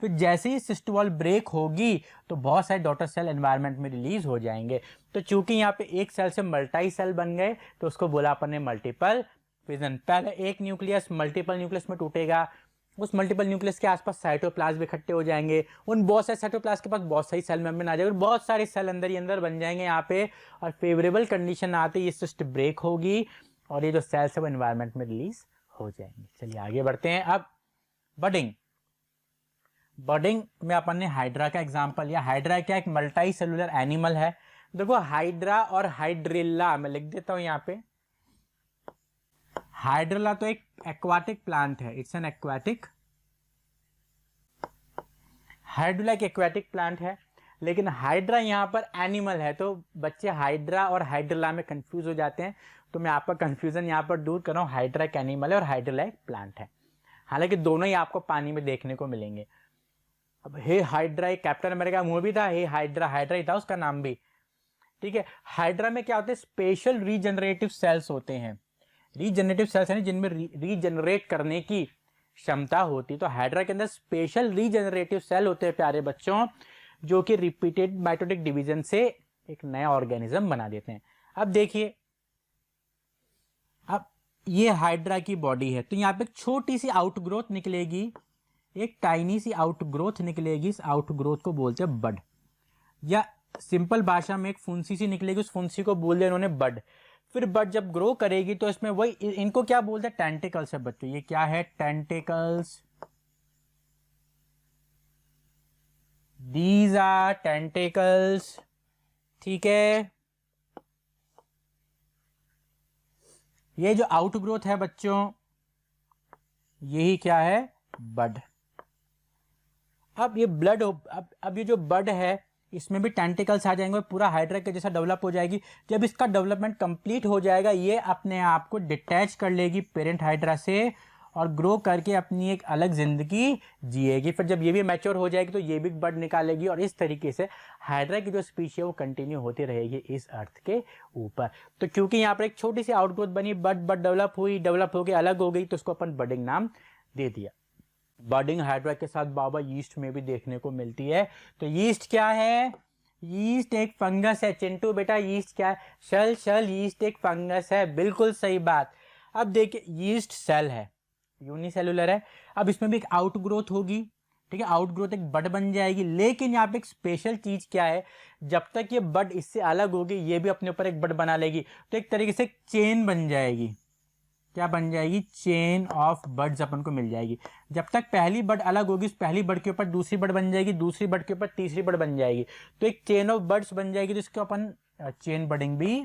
फिर जैसे ही सिस्ट वॉल ब्रेक होगी तो बहुत सारे डॉटर सेल एनवायरनमेंट में रिलीज हो जाएंगे। तो चूंकि यहाँ पे एक सेल से मल्टी सेल बन गए तो उसको बोला अपन ने मल्टीपल फिजन। पहले एक न्यूक्लियस मल्टीपल न्यूक्लियस में टूटेगा, उस मल्टीपल न्यूक्लियस के आसपास साइटोप्लाज्म इकट्ठे हो जाएंगे, उन बहुत सारे साइटोप्लाज्म के पास बहुत सारी सेल मेम्ब्रेन आ जाएगी और बहुत सारे सेल अंदर ही अंदर बन जाएंगे यहाँ पे। और फेवरेबल कंडीशन आते ही ये सिस्ट ब्रेक होगी और ये जो सेल्स है वो एनवायरनमेंट में रिलीज हो जाएंगे। चलिए आगे बढ़ते हैं। अब बडिंग, बडिंग में अपन ने हाइड्रा का एग्जाम्पल लिया। हाइड्रा क्या? एक मल्टी सेलुलर एनिमल है। देखो हाइड्रा और हाइड्रिल्ला मैं लिख देता हूं यहाँ पे। हाइड्रिल्ला तो एक एक्वाटिक प्लांट है, इट्स एन एक्वाटिक, हाइड्रिल्ला एक एक्वाटिक प्लांट है, लेकिन हाइड्रा यहाँ पर एनिमल है। तो बच्चे हाइड्रा और हाइड्रिल्ला में कंफ्यूज हो जाते हैं, तो मैं आपका कंफ्यूजन यहाँ पर दूर कर रहा हूँ। हाइड्रा एक एनिमल है और हाइड्रिल्ला एक प्लांट है, हालांकि दोनों ही आपको पानी में देखने को मिलेंगे। अब हे हाइड्रा एक कैप्टन अमेरिका मूवी था, हे हाइड्रा, हाइड्रा ही था उसका नाम भी। ठीक है, हाइड्रा में क्या होते हैं? स्पेशल रीजनरेटिव सेल्स होते हैं। रीजनरेटिव सेल्स है जिनमें रीजनरेट करने की क्षमता होती है। तो हाइड्रा के अंदर स्पेशल रीजनरेटिव सेल होते हैं प्यारे बच्चों, जो कि रिपीटेड माइटोटिक डिवीजन से एक नया ऑर्गेनिज्म बना देते हैं। अब देखिए, अब ये हाइड्रा की बॉडी है, तो यहाँ पे एक छोटी सी आउटग्रोथ निकलेगी, एक टाइनी सी आउटग्रोथ निकलेगी। इस आउटग्रोथ को बोलते हैं बड, या सिंपल भाषा में एक फुंसी सी निकलेगी, उस फुंसी को बोल दिया इन्होंने बड। फिर बड जब ग्रो करेगी तो इसमें वही, इनको क्या बोलते हैं? टेंटिकल्स है बच्चों। ये क्या है? टेंटिकल्स। These are tentacles. ठीक है, ये जो आउटग्रोथ है बच्चों, यही क्या है? बड। अब ये ब्लड, अब ये जो बड है इसमें भी टेंटिकल्स आ जाएंगे और पूरा हाइड्रा के जैसा डेवलप हो जाएगी। जब इसका डेवलपमेंट कंप्लीट हो जाएगा, ये अपने आप को डिटैच कर लेगी पेरेंट हाइड्रा से और ग्रो करके अपनी एक अलग ज़िंदगी जिएगी। फिर जब ये भी मैच्योर हो जाएगी तो ये भी बर्ड निकालेगी और इस तरीके से हाइड्रा की जो स्पीशी है वो कंटिन्यू होती रहेगी इस अर्थ के ऊपर। तो क्योंकि यहाँ पर एक छोटी सी आउटग्रोथ बनी, बर्ड डेवलप हुई, डेवलप होकर अलग हो गई, तो उसको अपन बर्डिंग नाम दे दिया। बर्डिंग हाइड्रा के साथ बाबा यीस्ट में भी देखने को मिलती है। तो यीस्ट क्या है? यीस्ट एक फंगस है। चिंटू बेटा यीस्ट क्या है? शल यीस्ट एक फंगस है, बिल्कुल सही बात। अब देखिए यीस्ट सेल है, यूनिसेलुलर है। अब इसमें भी एक आउटग्रोथ होगी, ठीक है, आउटग्रोथ एक बड बन जाएगी। लेकिन यहाँ पे एक स्पेशल चीज क्या है, जब तक ये बड इससे अलग होगी ये भी अपने ऊपर एक बड बना लेगी। तो एक तरीके से एक चेन बन जाएगी। क्या बन जाएगी? चेन ऑफ बर्ड्स अपन को मिल जाएगी। जब तक पहली बर्ड अलग होगी, उस पहली बर्ड के ऊपर दूसरी बर्ड बन जाएगी, दूसरी बर्ड के ऊपर तीसरी बर्ड बन जाएगी, तो एक चेन ऑफ बर्ड्स बन जाएगी। तो इसको अपन चेन बर्डिंग भी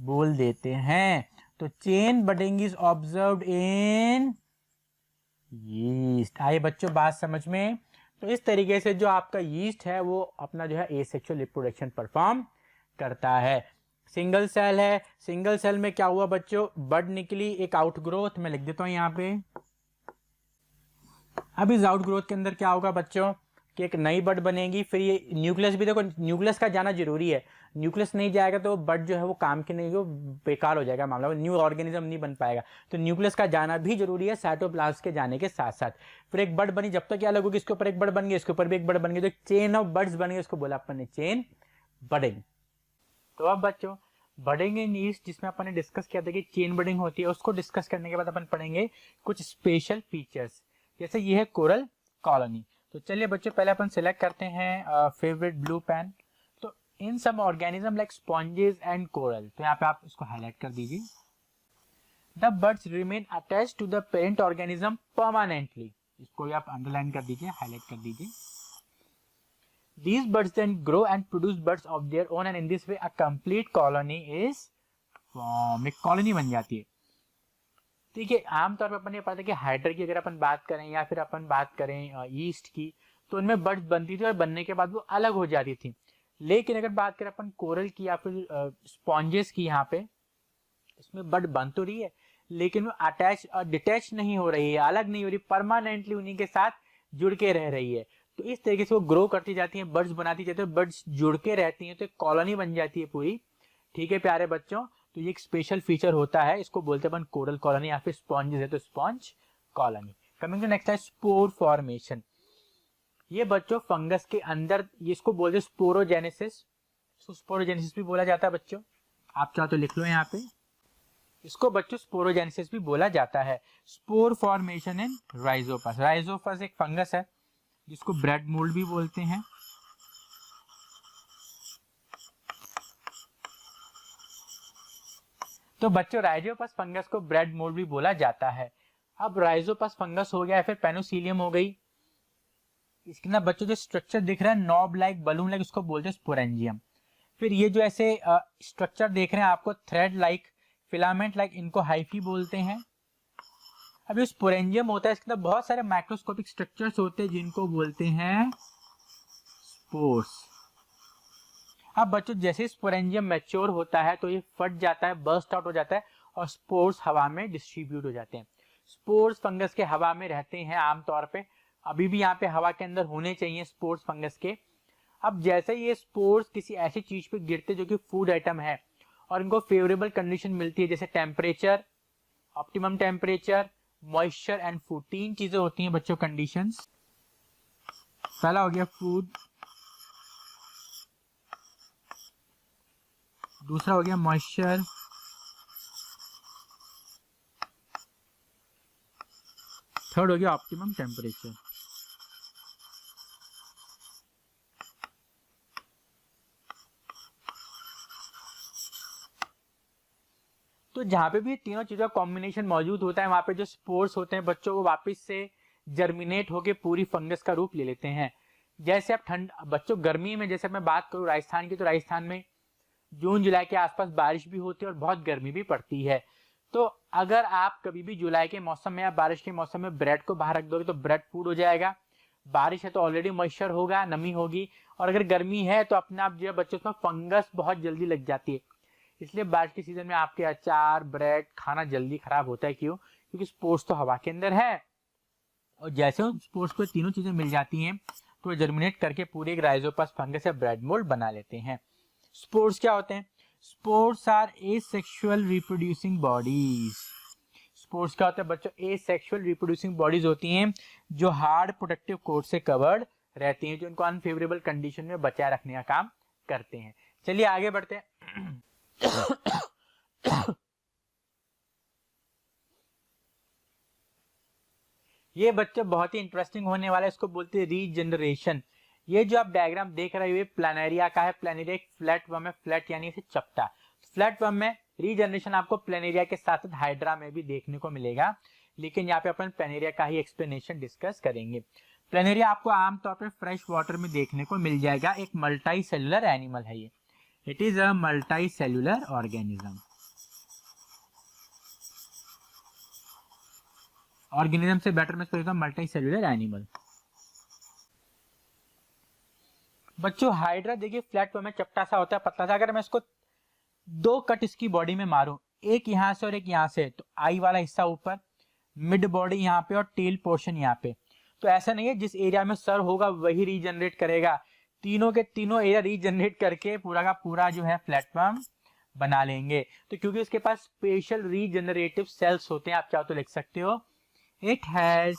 बोल देते हैं। तो chain budding is observed in yeast. आइए बच्चों बात समझ में। तो इस तरीके से जो आपका यीस्ट है वो अपना जो है एसेक्सुअल रिप्रोडक्शन परफॉर्म करता है। सिंगल सेल है, सिंगल सेल में क्या हुआ बच्चों? बर्ड निकली, एक आउटग्रोथ मैं लिख देता हूं यहाँ पे। अब इस आउटग्रोथ के अंदर क्या होगा बच्चों कि एक नई बर्ड बनेगी। फिर ये न्यूक्लियस भी, देखो न्यूक्लियस का जाना जरूरी है। न्यूक्लियस नहीं जाएगा तो बर्ड जो है वो काम की नहीं, वो बेकार हो जाएगा मामला, न्यू ऑर्गेनिज्म नहीं बन पाएगा। तो न्यूक्लियस का जाना भी जरूरी है साइटोप्लाज्म के जाने के साथ साथ। फिर एक बर्ड बनी, जब तक ये अलग होगी इसके ऊपर एक बर्ड बन गई, इसके ऊपर भी एक बर्ड बन गई, तो एक चेन ऑफ बर्ड्स बन गई, उसको बोला अपन ने चेन बर्डिंग। तो अब बच्चों बर्डिंग इन यीस्ट जिसमें अपन ने डिस्कस किया था कि चेन बर्डिंग होती है, उसको डिस्कस करने के बाद अपन पढ़ेंगे कुछ स्पेशल फीचर्स, जैसे ये है कोरल कॉलोनी। तो चलिए बच्चों पहले अपन सिलेक्ट करते हैं फेवरेट ब्लू पेन। तो in some organism like sponges and coral, तो यहाँ पे आप इसको हाईलाइट कर दीजिए। The buds remain attached to the parent organism permanently, इसको भी आप अंडरलाइन कर दीजिए, हाईलाइट कर दीजिए। These birds then grow and produce birds of their own and in this way a complete colony is formed। एक कॉलोनी बन जाती है। ठीक है, आमतौर पर अपन ये पता है कि हाइड्रा की अगर अपन बात करें या फिर अपन बात करें ईस्ट की, तो उनमें बर्ड्स बनती थी और बनने के बाद वो अलग हो जाती थी। लेकिन अगर बात करें अपन कोरल की या फिर स्पॉन्जेस की, यहाँ पे इसमें बर्ड बन तो रही है लेकिन वो अटैच डिटैच नहीं हो रही है, अलग नहीं हो रही, परमानेंटली उन्हीं के साथ जुड़ के रह रही है। तो इस तरीके से वो ग्रो करती जाती हैं, बर्ड्स बनाती जाती है, बर्ड्स जुड़ के रहती हैं, तो एक कॉलोनी बन जाती है पूरी। ठीक है प्यारे बच्चों, तो ये एक स्पेशल फीचर होता है, इसको बोलते हैं अपन कोरल कॉलोनी या फिर स्पॉन्जेस है तो sponge colony. Coming to next है स्पोर फॉर्मेशन। ये बच्चों फंगस के अंदर, ये इसको बोलते हैं स्पोरोजेनेसिस, इसको स्पोरोजेनेसिस भी बोला जाता है बच्चों, आप चाहो तो लिख लो यहाँ पे, इसको बच्चों स्पोरोजेनेसिस भी बोला जाता है। स्पोर फॉर्मेशन इन राइजोपस। राइजोपस एक फंगस है जिसको ब्रेड मोल्ड भी बोलते हैं। तो बच्चों राइजोपस फंगस को ब्रेड मोल्ड भी बोला जाता है। अब राइजोपस फंगस हो गया, फिर पेनोसिलियम हो गई। इसके ना बच्चों जो स्ट्रक्चर दिख रहा है नॉब लाइक, बलून लाइक, उसको बोलते हैं स्पोरेंजियम। फिर ये जो ऐसे स्ट्रक्चर देख रहे हैं आपको थ्रेड लाइक, फिलामेंट लाइक, इनको हाइफी बोलते हैं। अब ये स्पोरेंजियम होता है, इसके अंदर बहुत सारे माइक्रोस्कोपिक स्ट्रक्चर्स होते हैं जिनको बोलते हैं स्पोर्स। अब बच्चों जैसे स्पोरेंजियम मैच्योर होता है तो ये फट जाता है, बर्स्ट आउट हो जाता है और स्पोर्स हवा में डिस्ट्रीब्यूट हो जाते हैं। स्पोर्स फंगस के हवा में रहते हैं आमतौर पे, अभी भी यहाँ पे हवा के अंदर होने चाहिए स्पोर्स फंगस के। अब जैसे ये स्पोर्स किसी ऐसी चीज पे गिरते जो कि फूड आइटम है और इनको फेवरेबल कंडीशन मिलती है, जैसे temperature, optimum temperature, moisture and food, तीन चीजें होती हैं बच्चों कंडीशंस। पहला हो गया फूड, दूसरा हो गया मॉइस्चर, थर्ड हो गया ऑप्टिमम टेम्परेचर। तो जहां पे भी तीनों चीजों का कॉम्बिनेशन मौजूद होता है वहां पे जो स्पोर्स होते हैं बच्चों वो वापस से जर्मिनेट होके पूरी फंगस का रूप ले लेते हैं। जैसे आप ठंड, बच्चों गर्मी में जैसे मैं बात करूं राजस्थान की, तो राजस्थान में जून जुलाई के आसपास बारिश भी होती है और बहुत गर्मी भी पड़ती है। तो अगर आप कभी भी जुलाई के मौसम में या बारिश के मौसम में ब्रेड को बाहर रख दोगे तो ब्रेड फूड हो जाएगा। बारिश है तो ऑलरेडी मॉइस्चर होगा, नमी होगी, और अगर गर्मी है तो अपने आप जो है बच्चों उसमें फंगस बहुत जल्दी लग जाती है। इसलिए बारिश के सीजन में आपके अचार, ब्रेड खाना जल्दी खराब होता है। क्यों? क्योंकि स्पोर्स तो हवा के अंदर है, और जैसे उन स्पोर्स को तीनों चीजें मिल जाती हैं तो जर्मिनेट करके पूरे एक राइजोपस फंगस या ब्रेड मोल्ड बना लेते हैं। स्पोर्स क्या होते हैं? Spores are asexual reproducing bodies. Spores क्या होता है बच्चों? एसेक्सुअल रिप्रोड्यूसिंग बॉडीज होती हैं जो हार्ड प्रोटेक्टिव कोट से कवर्ड रहती हैं, जो इनको अनफेवरेबल कंडीशन में बचाए रखने का काम करते हैं। चलिए आगे बढ़ते हैं। ये बच्चे बहुत ही इंटरेस्टिंग होने वाला है, इसको बोलते हैं रीजनरेशन। ये जो आप डायग्राम देख रहे हो ये प्लानेरिया का है। प्लानेरिया एक फ्लैट वर्म है, फ्लैट यानी इसे चपटा। फ्लैट वर्म में रीजनरेशन आपको प्लानेरिया के साथ साथ हाइड्रा में भी देखने को मिलेगा, लेकिन यहाँ पे अपन प्लानेरिया का ही एक्सप्लेनेशन डिस्कस करेंगे। प्लानेरिया आपको आमतौर पर फ्रेश वाटर में देखने को मिल जाएगा। एक मल्टी सेलुलर एनिमल है ये। It is a multi cellular organism. Organism से बेटर में इसको मल्टी सेलुलर एनिमल। बच्चों हाइड्रा देखिए फ्लैट वर्म में चपटा सा होता है, पतला सा। अगर मैं इसको दो कट इसकी बॉडी में मारूं, एक यहां से और एक यहां से, तो आई वाला हिस्सा ऊपर, मिड बॉडी यहाँ पे और टेल पोर्शन यहाँ पे, तो ऐसा नहीं है जिस एरिया में सर होगा वही रीजनरेट करेगा। तीनों के तीनों एरिया रीजनरेट करके पूरा का पूरा जो है फ्लैटवर्म बना लेंगे। तो क्योंकि उसके पास स्पेशल रीजनरेटिव सेल्स होते हैं, आप चाहो तो लिख सकते हो it has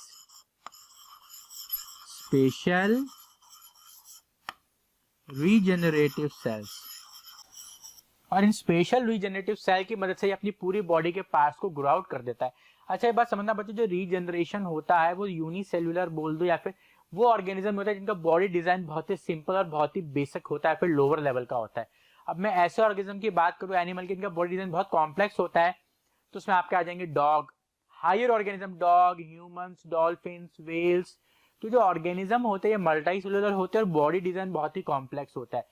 special regenerative cells. और इन स्पेशल रीजनरेटिव सेल की मदद से ये अपनी पूरी बॉडी के पार्ट्स को ग्रो आउट कर देता है। अच्छा ये बात समझना बच्चों, जो रीजनरेशन होता है वो यूनिसेल्युलर बोल दो या फिर वो ऑर्गेनिज्म होता है जिनका बॉडी डिजाइन बहुत ही सिंपल और बहुत ही बेसिक होता है, फिर लोअर लेवल का होता है। अब मैं ऐसे ऑर्गेनिज्म की बात करूं एनिमल की, इनका बॉडी डिजाइन बहुत कॉम्प्लेक्स होता है, तो उसमें आपके आ जाएंगे dog, higher organism, dog, humans, dolphins, whales. तो जो ऑर्गेनिज्म होते हैं ये मल्टी सेलुलर होते हैं और बॉडी डिजाइन बहुत ही कॉम्प्लेक्स होता है।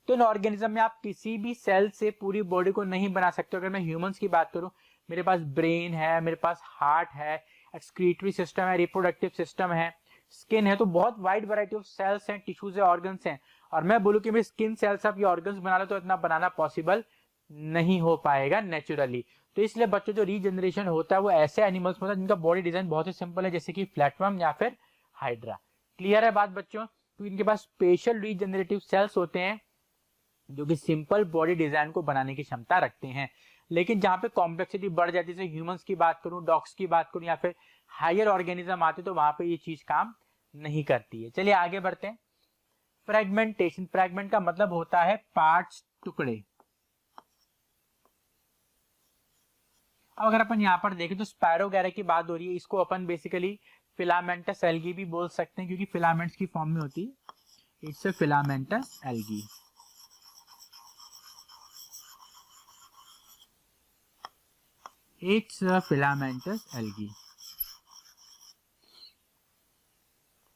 तो इन ऑर्गेनिज्म में आप किसी भी सेल से पूरी बॉडी को नहीं बना सकते। अगर मैं ह्यूमंस की बात करूं, मेरे पास ब्रेन है, मेरे पास हार्ट है, एक्सक्रीटरी सिस्टम है, रिप्रोडक्टिव सिस्टम है, स्किन है, तो बहुत वाइड वैरायटी ऑफ सेल्स हैं, टिश्यूज है, ऑर्गन्स हैं। और मैं बोलूं कि मैं स्किन सेल्स आप ये ऑर्गन्स बना लो तो इतना बनाना पॉसिबल नहीं हो पाएगा नेचुरली। तो इसलिए बच्चों जो रीजनरेशन होता है वो ऐसे एनिमल्स में होता है जिनका बॉडी डिजाइन बहुत ही सिंपल है, जैसे कि फ्लैटवर्म या फिर हाइड्रा। क्लियर है बात बच्चों? तो इनके पास स्पेशल रीजनरेटिव सेल्स होते हैं जो कि सिंपल बॉडी डिजाइन को बनाने की क्षमता रखते हैं। लेकिन जहां पे कॉम्प्लेक्सिटी बढ़ जाती है, जैसे ह्यूमंस की बात करूं, डॉग्स की बात करूं या फिर हायर ऑर्गेनिज्म आते, तो वहां पे ये चीज काम नहीं करती है। चलिए आगे बढ़ते हैं। फ्रेगमेंटेशन। फ्रेगमेंट का मतलब होता है पार्ट्स, टुकड़े। अब अगर अपन यहाँ पर देखें तो स्पैरो वगैरह की बात हो रही है, इसको अपन बेसिकली फिलामेंटस एल्गी भी बोल सकते हैं क्योंकि फिलामेंट्स की फॉर्म में होती है। It's a filamentous algae. It's a filamentous algae.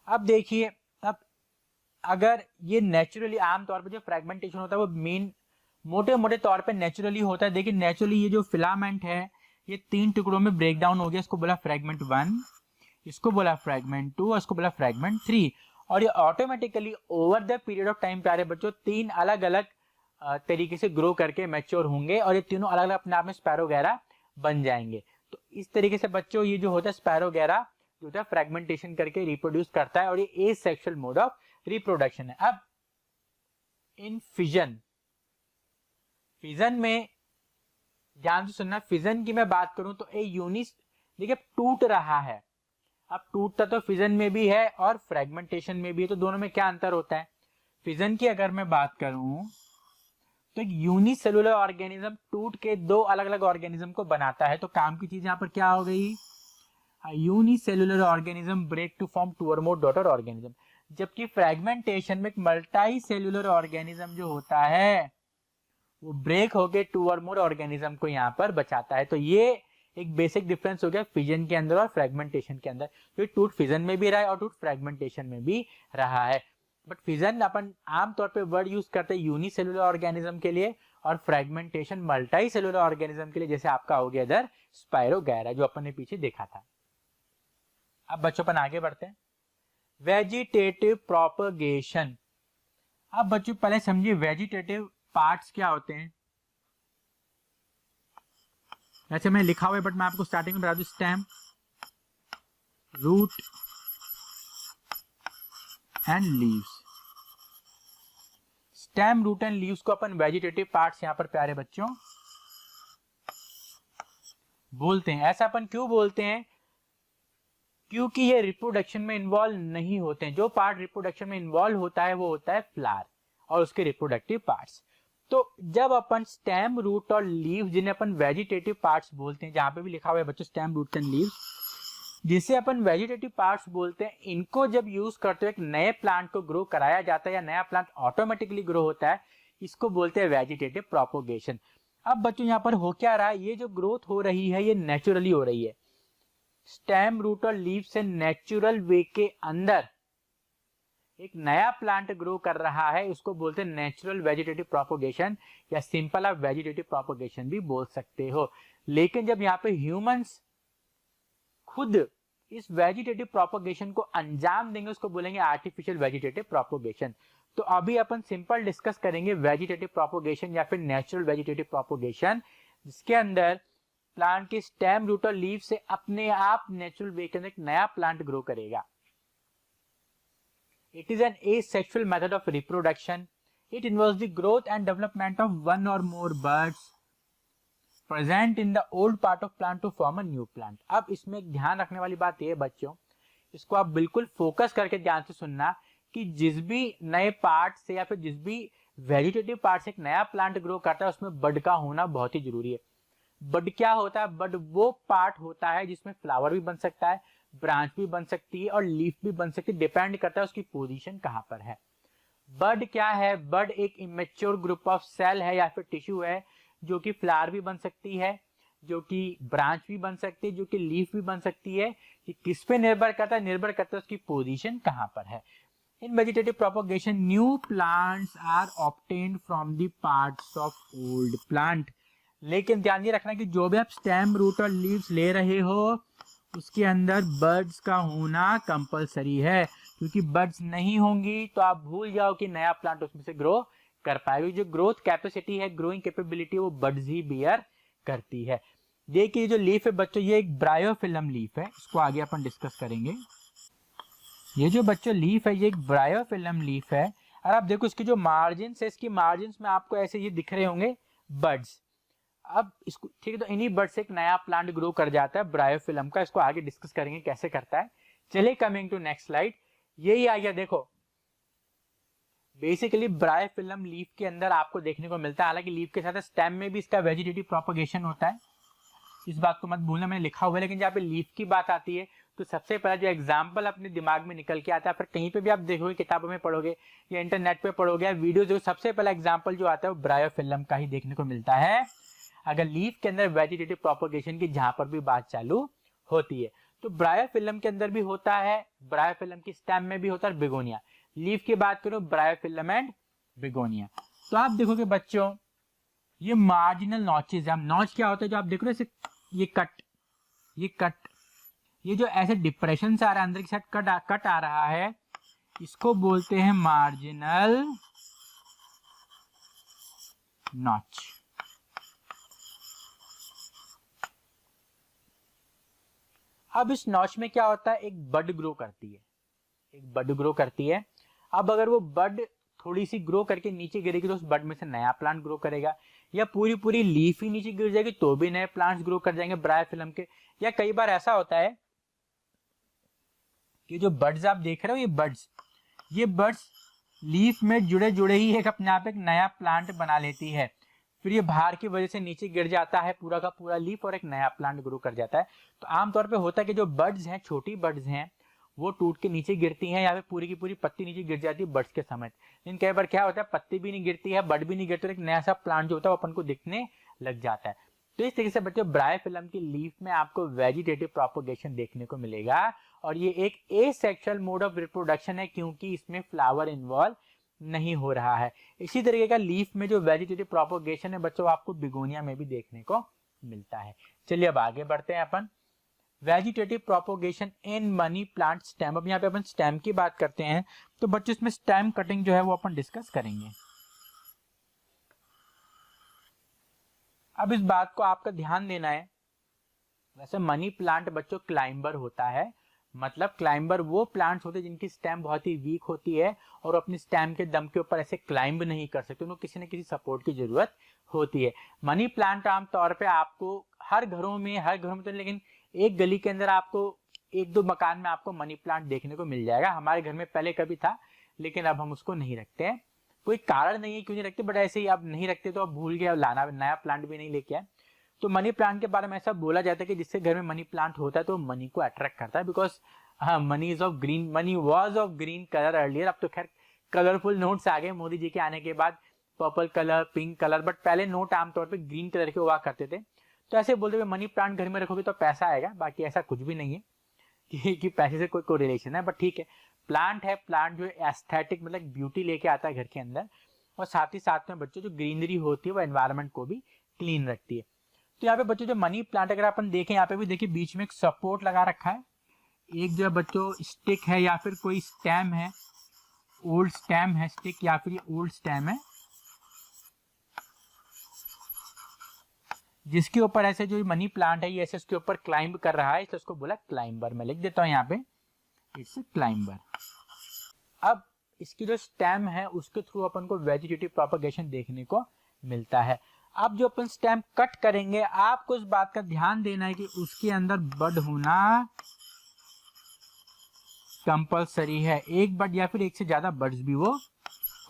अब देखिए, अब अगर ये नेचुरली आमतौर पे जो फ्रेगमेंटेशन होता है वो मेन मोटे मोटे तौर पे नेचुरली होता है। देखिए नेचुरली ये जो फिलामेंट है ये 3 टुकड़ों में ब्रेक डाउन हो गया। इसको बोला फ्रेगमेंट 1, इसको बोला फ्रेगमेंट 2 और इसको बोला फ्रेगमेंट 3। और ये automatically over the period of time प्यारे बच्चों 3 अलग अलग तरीके से ग्रो करके मैच्योर होंगे और ये तीनों अलग अलग अपने आप में स्पैरो वगैरह बन जाएंगे। तो इस तरीके से बच्चों ये जो होता है स्पैरो वगैरह जो होता है फ्रेगमेंटेशन करके रिप्रोड्यूस करता है और ये एसेक्सुअल मोड ऑफ रिप्रोडक्शन है। अब इन फिजन में ध्यान से सुनना, फिजन की मैं बात करूं तो ए यूनिट देखिए टूट रहा है। अब टूटता तो फिजन में भी है और फ्रेगमेंटेशन में भी है, तो दोनों में क्या अंतर होता है? फिजन की अगर मैं बात करूं तो एक यूनिसेलुलर ऑर्गेनिज्म टूट के 2 अलग अलग ऑर्गेनिज्म को बनाता है। तो काम की चीज यहाँ पर क्या हो गई? Unicellular organism break to form 2 और मोर डॉटर ऑर्गेनिज्म। जबकि फ्रेगमेंटेशन में एक मल्टी सेलुलर ऑर्गेनिज्म जो होता है वो ब्रेक होके 2 और मोर ऑर्गेनिज्म को यहाँ पर बचाता है। तो ये एक बेसिक डिफरेंस हो गया फिजन के अंदर और फ्रेगमेंटेशन के अंदर। तो टूट फिजन में भी रहा है और टूट फ्रेगमेंटेशन में भी रहा है। बट फिजन अपन आमतौर पे वर्ड यूज करते हैं यूनिसेलुलर ऑर्गेनिज्म के लिए और फ्रेगमेंटेशन मल्टी सेलुलर ऑर्गेनिज्म के लिए, जैसे आपका हो गया इधर स्पाइरोगैरा जो अपन ने पीछे देखा था। अब बच्चों अपन आगे बढ़ते हैं। Vegetative propagation. अब बच्चों पहले समझिए वेजिटेटिव पार्ट्स क्या होते हैं। वैसे मैं लिखा हुआ है बट मैं आपको स्टार्टिंग में बता दूं, stem, root and leaves. Stem, root and leaves को अपन वेजिटेटिव पार्ट्स यहां पर प्यारे बच्चों बोलते हैं। ऐसा अपन क्यों बोलते हैं? क्योंकि ये रिप्रोडक्शन में इन्वॉल्व नहीं होते हैं। जो पार्ट रिप्रोडक्शन में इन्वॉल्व होता है वो होता है फ्लावर और उसके रिप्रोडक्टिव पार्ट्स। तो जब अपन स्टेम, रूट और लीव, जिन्हें अपन वेजिटेटिव पार्ट्स बोलते हैं, जहां पे भी लिखा हुआ है बच्चों स्टेम, रूट एंड लीव्स, जिसे अपन वेजिटेटिव पार्ट्स बोलते हैं, इनको जब यूज करते हुए एक नए प्लांट को ग्रो कराया जाता है या नया प्लांट ऑटोमेटिकली ग्रो होता है, इसको बोलते हैं वेजिटेटिव प्रोपोगेशन। अब बच्चों यहाँ पर हो क्या रहा है? ये जो ग्रोथ हो रही है ये नेचुरली हो रही है। स्टेम, रूट और लीव से नेचुरल वे के अंदर एक नया प्लांट ग्रो कर रहा है, उसको बोलते हैं नेचुरल वेजिटेटिव प्रोपोगेशन या सिंपल आप वेजिटेटिव प्रोपोगेशन भी बोल सकते हो। लेकिन जब यहाँ पे ह्यूमंस खुद इस वेजिटेटिव प्रोपोगेशन को अंजाम देंगे, उसको बोलेंगे आर्टिफिशियल वेजिटेटिव प्रोपोगेशन। तो अभी अपन सिंपल डिस्कस करेंगे वेजिटेटिव प्रोपोगेशन या फिर नेचुरल वेजिटेटिव प्रोपोगेशन, जिसके अंदर प्लांट के स्टेम, रूट और लीव से अपने आप नेचुरल वे के अंदर एक नया प्लांट ग्रो करेगा। It is an asexual method of reproduction. It involves the growth and development of one or more buds present in the old part of plant to form a new plant. अब इसमें एक ध्यान रखने वाली बात ये है बच्चों, इसको आप बिल्कुल फोकस करके ध्यान से सुनना कि जिस भी नए पार्ट से या फिर जिस भी वेजिटेटिव पार्ट से एक नया प्लांट ग्रो करता है उसमें बड का होना बहुत ही जरूरी है। बड क्या होता है? बड वो पार्ट होता है जिसमें फ्लावर भी बन सकता है, ब्रांच भी बन सकती है और लीफ भी बन सकती है, डिपेंड करता है उसकी पोजीशन कहां पर है। बड क्या है? बड एक इमेच्योर ग्रुप ऑफ सेल है या फिर टिश्यू है जो कि फ्लावर भी बन सकती है, जो कि ब्रांच भी बन सकती है, जो कि लीफ भी बन सकती है। कि किस पे निर्भर करता है? निर्भर करता है उसकी पोजीशन कहां पर है। In vegetative propagation new plants are obtained from the parts of old plant. लेकिन ध्यान ये रखना कि जो भी आप स्टेम, रूट और लीव्स ले रहे हो उसके अंदर बर्ड्स का होना कंपलसरी है, क्योंकि बर्ड्स नहीं होंगी तो आप भूल जाओ कि नया प्लांट उसमें से ग्रो कर पाएगा। जो ग्रोथ कैपेसिटी है, ग्रोइंग कैपेबिलिटी, वो बर्ड्स ही बियर करती है। देखिए जो लीफ है बच्चों, ये एक ब्रायोफिलम लीफ है, इसको आगे अपन डिस्कस करेंगे। ये जो बच्चों लीफ है ये एक ब्रायोफिलम लीफ है और आप देखो इसकी जो मार्जिन है, इसकी मार्जिन में आपको ऐसे ये दिख रहे होंगे बर्ड्स। अब इसको ठीक है, तो इन्हीं बर्ड से एक नया प्लांट ग्रो कर जाता है ब्रायोफिलम का। इसको आगे डिस्कस करेंगे कैसे करता है। चलिए कमिंग टू नेक्स्ट स्लाइड, यही आ गया। देखो बेसिकली ब्रायोफिलम लीफ के अंदर आपको देखने को मिलता है, हालांकि लीफ के साथ स्टेम में भी इसका वेजिटेटिव प्रोपोगेशन होता है, इस बात को मत भूलना, मैंने लिखा हुआ है। लेकिन जहाँ पे लीफ की बात आती है तो सबसे पहला जो एग्जाम्पल अपने दिमाग में निकल के आता है, फिर कहीं पे भी आप देखोगे, किताबों में पढ़ोगे या इंटरनेट पे पढ़ोगे या वीडियो, जो सबसे पहला एग्जाम्पल जो आता है वो ब्रायोफिलम का ही देखने को मिलता है अगर लीफ के अंदर वेजिटेटिव प्रोपोगेशन की जहां पर भी बात चालू होती है। तो ब्रायोफिलम के अंदर भी होता है, ब्रायोफिलम की स्टेम में भी होता है, बिगोनिया। लीफ की बात करो ब्रायोफिलम एंड बिगोनिया। तो आप देखोगे बच्चों ये मार्जिनल नॉचेज है। नॉच क्या होता है? जो आप देख रहे हो ये कट, ये जो ऐसे डिप्रेशन से आ रहा है, अंदर की साइड कट आ रहा है, इसको बोलते हैं मार्जिनल नॉच। अब इस नॉच में क्या होता है? एक बड ग्रो करती है, एक बड ग्रो करती है। अब अगर वो बड थोड़ी सी ग्रो करके नीचे गिरेगी तो उस बड में से नया प्लांट ग्रो करेगा, या पूरी पूरी लीफ ही नीचे गिर जाएगी तो भी नए प्लांट्स ग्रो कर जाएंगे ब्रायोफिलम के। या कई बार ऐसा होता है कि जो बड्स आप देख रहे हो, ये बड्स लीफ में जुड़े जुड़े ही एक अपने आप एक नया प्लांट बना लेती है, फिर ये भार की वजह से नीचे गिर जाता है पूरा का पूरा लीफ और एक नया प्लांट ग्रो कर जाता है। तो आमतौर पे होता है कि जो बड्स हैं, छोटी बड्स हैं, वो टूट के नीचे गिरती हैं या फिर पूरी की पूरी पत्ती नीचे गिर जाती है बड्स के समेत। लेकिन कई बार क्या होता है, पत्ती भी नहीं गिरती है, बड भी नहीं गिरती, एक नया सा प्लांट जो होता है वो अपन को दिखने लग जाता है। तो इस तरीके से बच्चों ब्रायोफिलम की लीफ में आपको वेजिटेटिव प्रोपोगेशन देखने को मिलेगा और ये एक एसेक्सुअल मोड ऑफ रिप्रोडक्शन है क्योंकि इसमें फ्लावर इन्वॉल्व नहीं हो रहा है। इसी तरीके का लीफ में जो वेजिटेटिव प्रोपोगेशन है बच्चों आपको बिगोनिया में भी देखने को मिलता है। चलिए अब आगे बढ़ते हैं अपन। Vegetative propagation in money plant stem. अब यहाँ पे अपन स्टेम की बात करते हैं, तो बच्चों इसमें स्टेम कटिंग जो है वो अपन डिस्कस करेंगे। अब इस बात को आपका ध्यान देना है, वैसे मनी प्लांट बच्चों क्लाइंबर होता है, मतलब क्लाइंबर वो प्लांट्स होते हैं जिनकी स्टेम बहुत ही वीक होती है और अपनी स्टेम के दम के ऊपर ऐसे क्लाइंब नहीं कर सकते, उनको किसी न किसी सपोर्ट की जरूरत होती है। मनी प्लांट आमतौर पे आपको हर घरों में तो, लेकिन एक गली के अंदर आपको एक दो मकान में आपको मनी प्लांट देखने को मिल जाएगा। हमारे घर में पहले कभी था, लेकिन अब हम उसको नहीं रखते हैं। कोई कारण नहीं है क्यों नहीं रखते, बट ऐसे ही अब नहीं रखते तो अब भूल गए, अब लाना नया प्लांट भी नहीं लेके आए। तो मनी प्लांट के बारे में ऐसा बोला जाता है कि जिससे घर में मनी प्लांट होता है तो मनी को अट्रैक्ट करता है, because money is of green, money was of green colour earlier. अब तो खैर कलरफुल नोट्स आ गए मोदी जी के आने के बाद, purple colour, pink colour, but पहले नोट आमतौर पे ग्रीन कलर के हुआ करते थे। तो ऐसे बोलते हुए मनी प्लांट घर में रखोगे तो पैसा आएगा, बाकी ऐसा कुछ भी नहीं है कि पैसे से कोई रिलेशन है, बट ठीक है, प्लांट है। प्लांट जो एस्थेटिक मतलब ब्यूटी लेके आता है घर के अंदर, और साथ ही साथ में बच्चों जो ग्रीनरी होती है वो एनवायरनमेंट को भी क्लीन रखती है। तो यहाँ पे बच्चों जो मनी प्लांट अगर अपन देखें, यहाँ पे भी देखिए बीच में एक सपोर्ट लगा रखा है, एक जो बच्चों स्टिक है या फिर कोई स्टेम है, ओल्ड स्टेम है स्टिक या फिर ओल्ड स्टेम है, जिसके ऊपर ऐसे जो मनी प्लांट है ये ऐसे उसके ऊपर क्लाइंब कर रहा है, इसलिए उसको बोला क्लाइंबर। मैं लिख देता हूं यहाँ पे, इट्स क्लाइंबर। अब इसकी जो स्टेम है उसके थ्रू अपन को वेजिटेटिव प्रोपगेशन देखने को मिलता है। अब जो अपन स्टेम कट करेंगे, आपको इस बात का ध्यान देना है कि उसके अंदर बड होना कंपलसरी है। एक बड या फिर एक से ज्यादा बड्स भी वो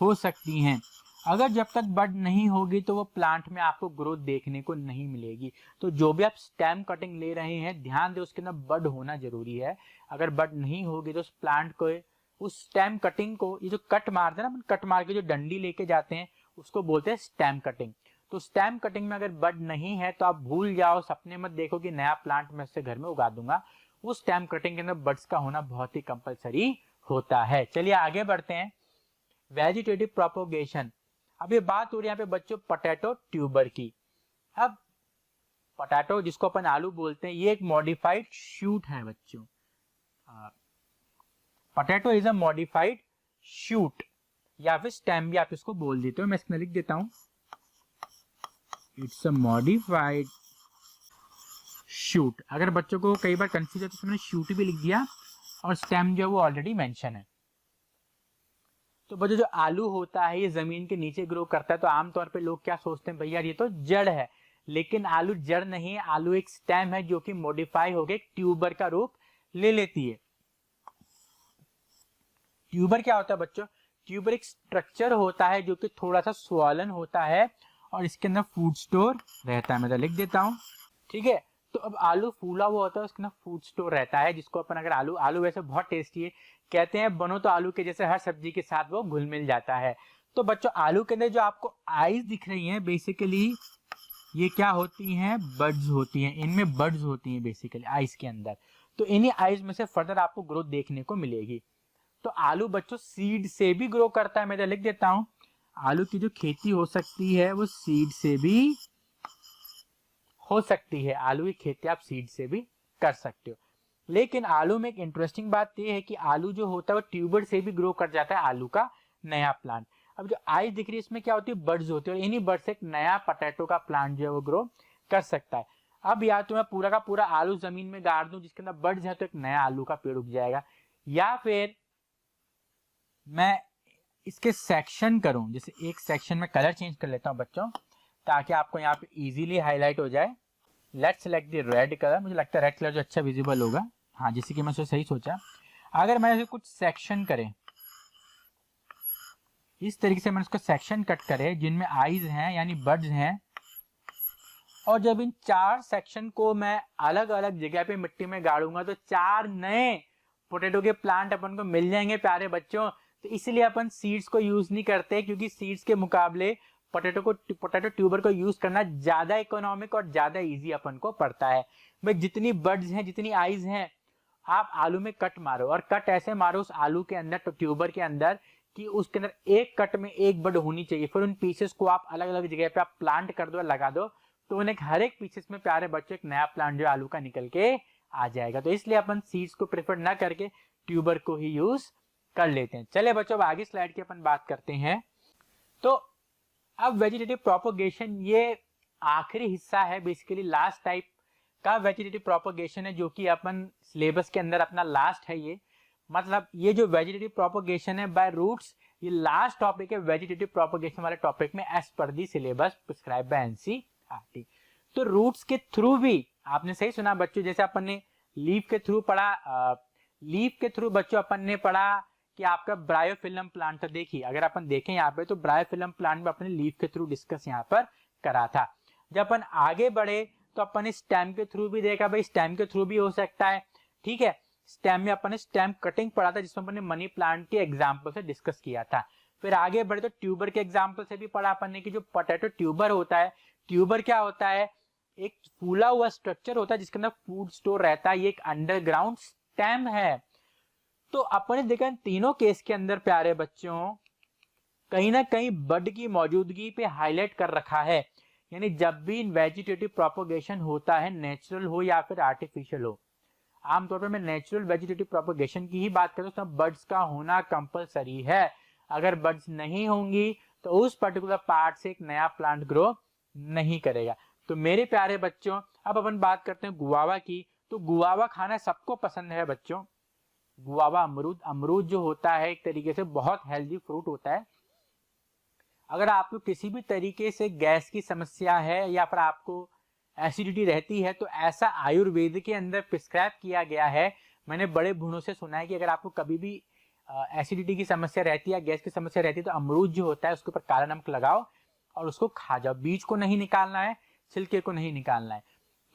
हो सकती हैं। अगर जब तक बड नहीं होगी तो वो प्लांट में आपको ग्रोथ देखने को नहीं मिलेगी। तो जो भी आप स्टेम कटिंग ले रहे हैं, ध्यान दे उसके अंदर बड होना जरूरी है। अगर बड नहीं होगी तो उस प्लांट को, उस स्टेम कटिंग को, ये जो कट मारते हैं ना, कट मार के जो डंडी लेके जाते हैं उसको बोलते हैं स्टेम कटिंग। तो स्टेम कटिंग में अगर बड नहीं है तो आप भूल जाओ, सपने मत देखो कि नया प्लांट मैं उससे घर में उगा दूंगा। उस स्टेम कटिंग के अंदर बड्स का होना बहुत ही कंपलसरी होता है। चलिए आगे बढ़ते हैं, वेजिटेटिव प्रोपोगेशन। अब ये बात हो रही है यहाँ पे बच्चों पोटैटो ट्यूबर की। अब पोटैटो जिसको अपन आलू बोलते हैं, ये एक मॉडिफाइड शूट है बच्चों। Potato is a modified shoot या फिर स्टेम भी आप इसको बोल देते हो। मैं इसमें लिख देता हूं, इट्स अ मॉडिफाइड शूट। अगर बच्चों को कई बार कंफ्यूज है तो मैंने शूट भी लिख दिया और स्टेम जो है वो ऑलरेडी मेंशन है। तो बच्चों जो आलू होता है ये जमीन के नीचे ग्रो करता है, तो आमतौर पे लोग क्या सोचते हैं, भैया ये तो जड़ है, लेकिन आलू जड़ नहीं है, आलू एक स्टेम है जो कि मॉडिफाई होकर एक ट्यूबर का रूप ले लेती है। ट्यूबर क्या होता है बच्चों? ट्यूबर एक स्ट्रक्चर होता है जो कि थोड़ा सा स्वॉलन होता है और इसके अंदर फूड स्टोर रहता है। मैं तो लिख देता हूं, ठीक है। तो अब आलू फूला हुआ होता है, उसके अंदर फूड स्टोर रहता है, जिसको अपन अगर आलू वैसे बहुत टेस्टी है, कहते हैं बनो तो आलू के जैसे, हर सब्जी के साथ वो घुल मिल जाता है। तो बच्चों आलू के अंदर जो आपको आईज दिख रही हैं, बेसिकली ये क्या होती हैं, बड्स होती हैं। इनमें बड्स होती हैं बेसिकली आईज के अंदर। तो इन्हीं आईज में से फर्दर आपको ग्रोथ देखने को मिलेगी। तो आलू बच्चों सीड से भी ग्रो करता है। मैं तो लिख देता हूं, आलू की जो खेती हो सकती है वो सीड से भी हो सकती है। आलू की खेती आप सीड से भी कर सकते हो। लेकिन आलू में एक इंटरेस्टिंग बात यह है कि आलू जो होता है वो ट्यूबर से भी ग्रो कर जाता है, आलू का नया प्लांट। अब जो आईज दिख रही है इसमें क्या होती है, बड्स होती है, और इन्हीं बड्स से एक नया पोटैटो का प्लांट जो है वो ग्रो कर सकता है। अब या तो मैं पूरा का पूरा आलू जमीन में गाड़ दूं जिसके अंदर बड्स है, तो एक नया आलू का पेड़ उग जाएगा, या फिर मैं इसके सेक्शन करूं, जैसे एक सेक्शन में कलर चेंज कर लेता हूं बच्चों, ताकि आपको यहाँ पे इजीली हाईलाइट हो जाए। Let's select the red colour, मुझे लगता है रेड कलर जो अच्छा विजिबल होगा। हाँ, जैसे कि मैं सही सोचा, अगर मैंने कुछ सेक्शन करें इस तरीके से, मैंने उसको सेक्शन कट करे जिनमें आईज हैं यानी बड्स हैं, और जब इन 4 सेक्शन को मैं अलग अलग जगह पे मिट्टी में गाड़ूंगा तो 4 नए पोटैटो के प्लांट अपन को मिल जाएंगे प्यारे बच्चों। तो इसलिए अपन सीड्स को यूज नहीं करते, क्योंकि सीड्स के मुकाबले पोटैटो ट्यूबर को यूज करना ज्यादा इकोनॉमिक और ज्यादा इजी अपन को पड़ता है। भाई जितनी बड्स हैं, जितनी आईज हैं, आप आलू में कट मारो, और कट ऐसे मारो उस आलू के अंदर, तो ट्यूबर के अंदर, कि उसके अंदर एक कट में एक बड होनी चाहिए। फिर उन पीसेस को आप अलग अलग जगह पे आप प्लांट कर दो, लगा दो, तो उन्हें हर एक पीसेस में प्यारे बच्चों एक नया प्लांट जो आलू का निकल के आ जाएगा। तो इसलिए अपन सीड्स को प्रेफर ना करके ट्यूबर को ही यूज कर लेते हैं। चलिए बच्चों, अब आगे स्लाइड की अपन बात करते हैं। तो अब वेजिटेटिव प्रोपोगेशन ये आखिरी हिस्सा है, बेसिकली लास्ट टाइप का वेजिटेटिव प्रोपोगेशन है, जो कि अपन सिलेबस के अंदर अपना लास्ट है। ये मतलब ये जो वेजिटेटिव प्रोपोगेशन है बाय रूट्स, ये लास्ट टॉपिक है वेजिटेटिव प्रोपोगेशन वाले टॉपिक में as per the syllabus prescribed by NCERT. तो रूट्स के थ्रू भी आपने सही सुना बच्चों, जैसे अपन ने लीफ के थ्रू पढ़ा, लीफ के थ्रू बच्चों अपन ने पढ़ा कि आपका ब्रायोफिलम प्लांट। देखिए अगर अपन देखें यहाँ पे, तो ब्रायोफिलम प्लांट में अपने लीफ के थ्रू डिस्कस यहाँ पर करा था। जब अपन आगे बढ़े तो अपन ने स्टेम के थ्रू भी देखा, भाई स्टेम के थ्रू भी हो सकता है, ठीक है। स्टेम में अपन ने स्टेम कटिंग पढ़ा था, जिसमें अपन ने मनी प्लांट के एग्जाम्पल से डिस्कस किया था। फिर आगे बढ़े तो ट्यूबर के एग्जाम्पल से भी पढ़ा अपन ने कि जो पोटैटो ट्यूबर होता है, ट्यूबर क्या होता है, एक फूला हुआ स्ट्रक्चर होता है जिसके अंदर फूड स्टोर रहता है, ये एक अंडरग्राउंड स्टेम है। तो अपन ने देखा इन तीनों केस के अंदर प्यारे बच्चों कहीं ना कहीं बड की मौजूदगी पे हाईलाइट कर रखा है। यानी जब भी वेजिटेटिव प्रोपोगेशन होता है, नेचुरल हो या फिर आर्टिफिशियल हो, आमतौर पर मैं नेचुरल वेजिटेटिव प्रोपोगेशन की ही बात करूं तो बर्ड्स का होना कंपलसरी है। अगर बर्ड्स नहीं होंगी तो उस पर्टिकुलर पार्ट से एक नया प्लांट ग्रो नहीं करेगा। तो मेरे प्यारे बच्चों, अब अपन बात करते हैं गुआवा की। तो गुआवा खाना सबको पसंद है बच्चों। गुआवा अमरूद जो होता है एक तरीके से बहुत हेल्दी फ्रूट होता है। अगर आपको किसी भी तरीके से गैस की समस्या है या फिर आपको एसिडिटी रहती है, तो ऐसा आयुर्वेद के अंदर प्रिस्क्राइब किया गया है। मैंने बड़े बूढ़ों से सुना है कि अगर आपको कभी भी एसिडिटी की समस्या रहती है या गैस की समस्या रहती है, तो अमरूद जो होता है उसके ऊपर काला नमक लगाओ और उसको खा जाओ। बीज को नहीं निकालना है, छिलके को नहीं निकालना है।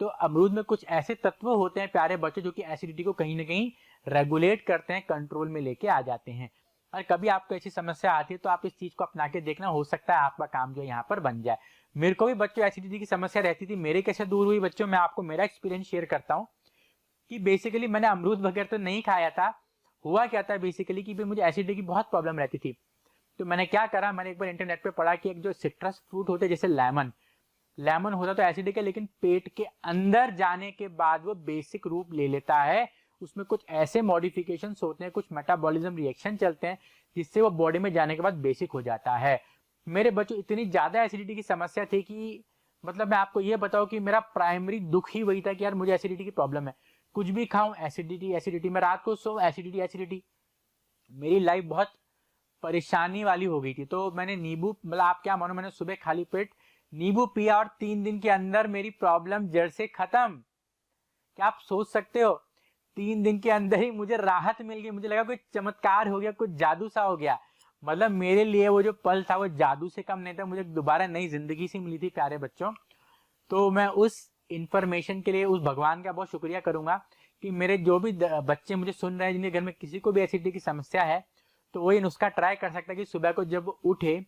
तो अमरूद में कुछ ऐसे तत्व होते हैं प्यारे बच्चों जो कि एसिडिटी को कहीं ना कहीं रेगुलेट करते हैं, कंट्रोल में लेके आ जाते हैं। और कभी आपको ऐसी समस्या आती है तो आप इस चीज को अपना के देखना, हो सकता है आपका काम जो यहाँ पर बन जाए। मेरे को भी बच्चों एसिडिटी की समस्या रहती थी, मेरे कैसे दूर हुई बच्चों, मैं आपको मेरा एक्सपीरियंस शेयर करता हूँ कि बेसिकली मैंने अमरूद वगैरह तो नहीं खाया था। हुआ क्या था बेसिकली कि मुझे एसिडिटी की बहुत प्रॉब्लम रहती थी। तो मैंने क्या करा, मैंने एक बार इंटरनेट पे पढ़ा कि एक जो सिट्रस फ्रूट होते हैं जैसे लेमन होता तो एसिडिक है, लेकिन पेट के अंदर जाने के बाद वो बेसिक रूप ले लेता है। उसमें कुछ ऐसे मॉडिफिकेशंस होते हैं, कुछ मेटाबॉलिज्म रिएक्शन चलते हैं जिससे वो बॉडी में जाने के बाद बेसिक हो जाता है। मेरे बच्चों इतनी ज्यादा एसिडिटी की समस्या थी कि मतलब मैं आपको ये बताऊं कि मेरा प्राइमरी दुख ही वही था कि यार मुझे एसिडिटी की प्रॉब्लम है, कुछ भी खाऊं एसिडिटी, मैं रात को सो एसिडिटी, मेरी लाइफ बहुत परेशानी वाली हो गई थी। तो मैंने नींबू, मतलब आप क्या मानो, मैंने सुबह खाली पेट नींबू पिया और 3 दिन के अंदर मेरी प्रॉब्लम जड़ से खत्म। क्या आप सोच सकते हो, 3 दिन के अंदर ही मुझे राहत मिल गई। मुझे लगा कोई चमत्कार हो गया, कुछ जादू सा हो गया। मतलब मेरे लिए वो जो पल था वो जादू से कम नहीं था, मुझे दोबारा नई जिंदगी सी मिली थी प्यारे बच्चों। तो मैं उस इंफॉर्मेशन के लिए उस भगवान का बहुत शुक्रिया करूंगा कि मेरे जो भी बच्चे मुझे सुन रहे हैं जिनके घर में किसी को भी एसिडिटी की समस्या है, तो वो नुस्खा ट्राई कर सकता है कि सुबह को जब उठे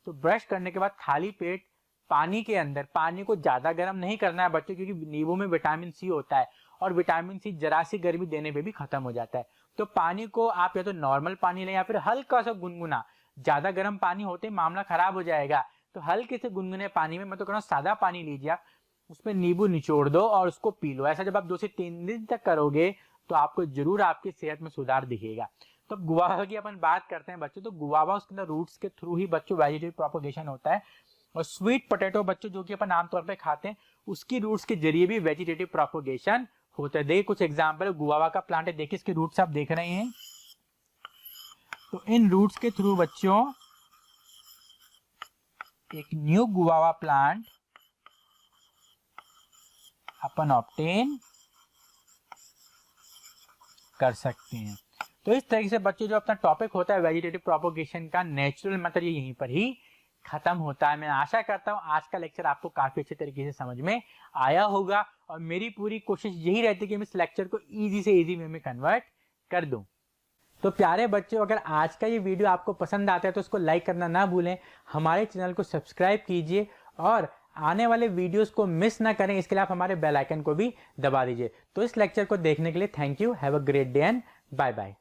तो ब्रश करने के बाद खाली पेट पानी के अंदर, पानी को ज्यादा गर्म नहीं करना है बच्चों, क्योंकि नींबू में विटामिन सी होता है और विटामिन सी जरा सी गर्मी देने पे भी खत्म हो जाता है। तो पानी को आप या तो नॉर्मल पानी लें या फिर हल्का सा गुनगुना, ज्यादा गर्म पानी होते मामला खराब हो जाएगा। तो हल्के से गुनगुने पानी में, मैं तो कह रहा हूँ सादा पानी लीजिए आप, उसमें नींबू निचोड़ दो और उसको पी लो। ऐसा जब आप 2 से 3 दिन तक करोगे तो आपको जरूर आपकी सेहत में सुधार दिखेगा। तो गुआवा की अपन बात करते हैं बच्चों, तो गुआवा उसके अंदर रूट्स के थ्रू ही बच्चों वेजिटेटिव प्रोपोगेशन होता है। और स्वीट पोटैटो बच्चों जो कि अपन आमतौर पे खाते हैं, उसकी रूट्स के जरिए भी वेजिटेटिव प्रोपोगेशन होता है। देखिए कुछ एग्जांपल, गुआवा का प्लांट है, देखिए इसके रूट्स आप देख रहे हैं। तो इन रूट्स के थ्रू बच्चों एक न्यू गुआवा प्लांट अपन ऑब्टेन कर सकते हैं। तो इस तरीके से बच्चों जो अपना टॉपिक होता है वेजिटेटिव प्रोपोगेशन का नेचुरल मेथड, ये यहीं पर ही खत्म होता है। मैं आशा करता हूं आज का लेक्चर आपको काफी अच्छे तरीके से समझ में आया होगा और मेरी पूरी कोशिश यही रहती है कि मैं इस लेक्चर को इजी से इजी वे में कन्वर्ट कर दूं। तो प्यारे बच्चों, अगर आज का ये वीडियो आपको पसंद आता है तो उसको लाइक करना ना भूलें, हमारे चैनल को सब्सक्राइब कीजिए और आने वाले वीडियोस को मिस ना करें, इसके लिए आप हमारे बेल आइकन को भी दबा दीजिए। तो इस लेक्चर को देखने के लिए thank you, have a great day and bye bye.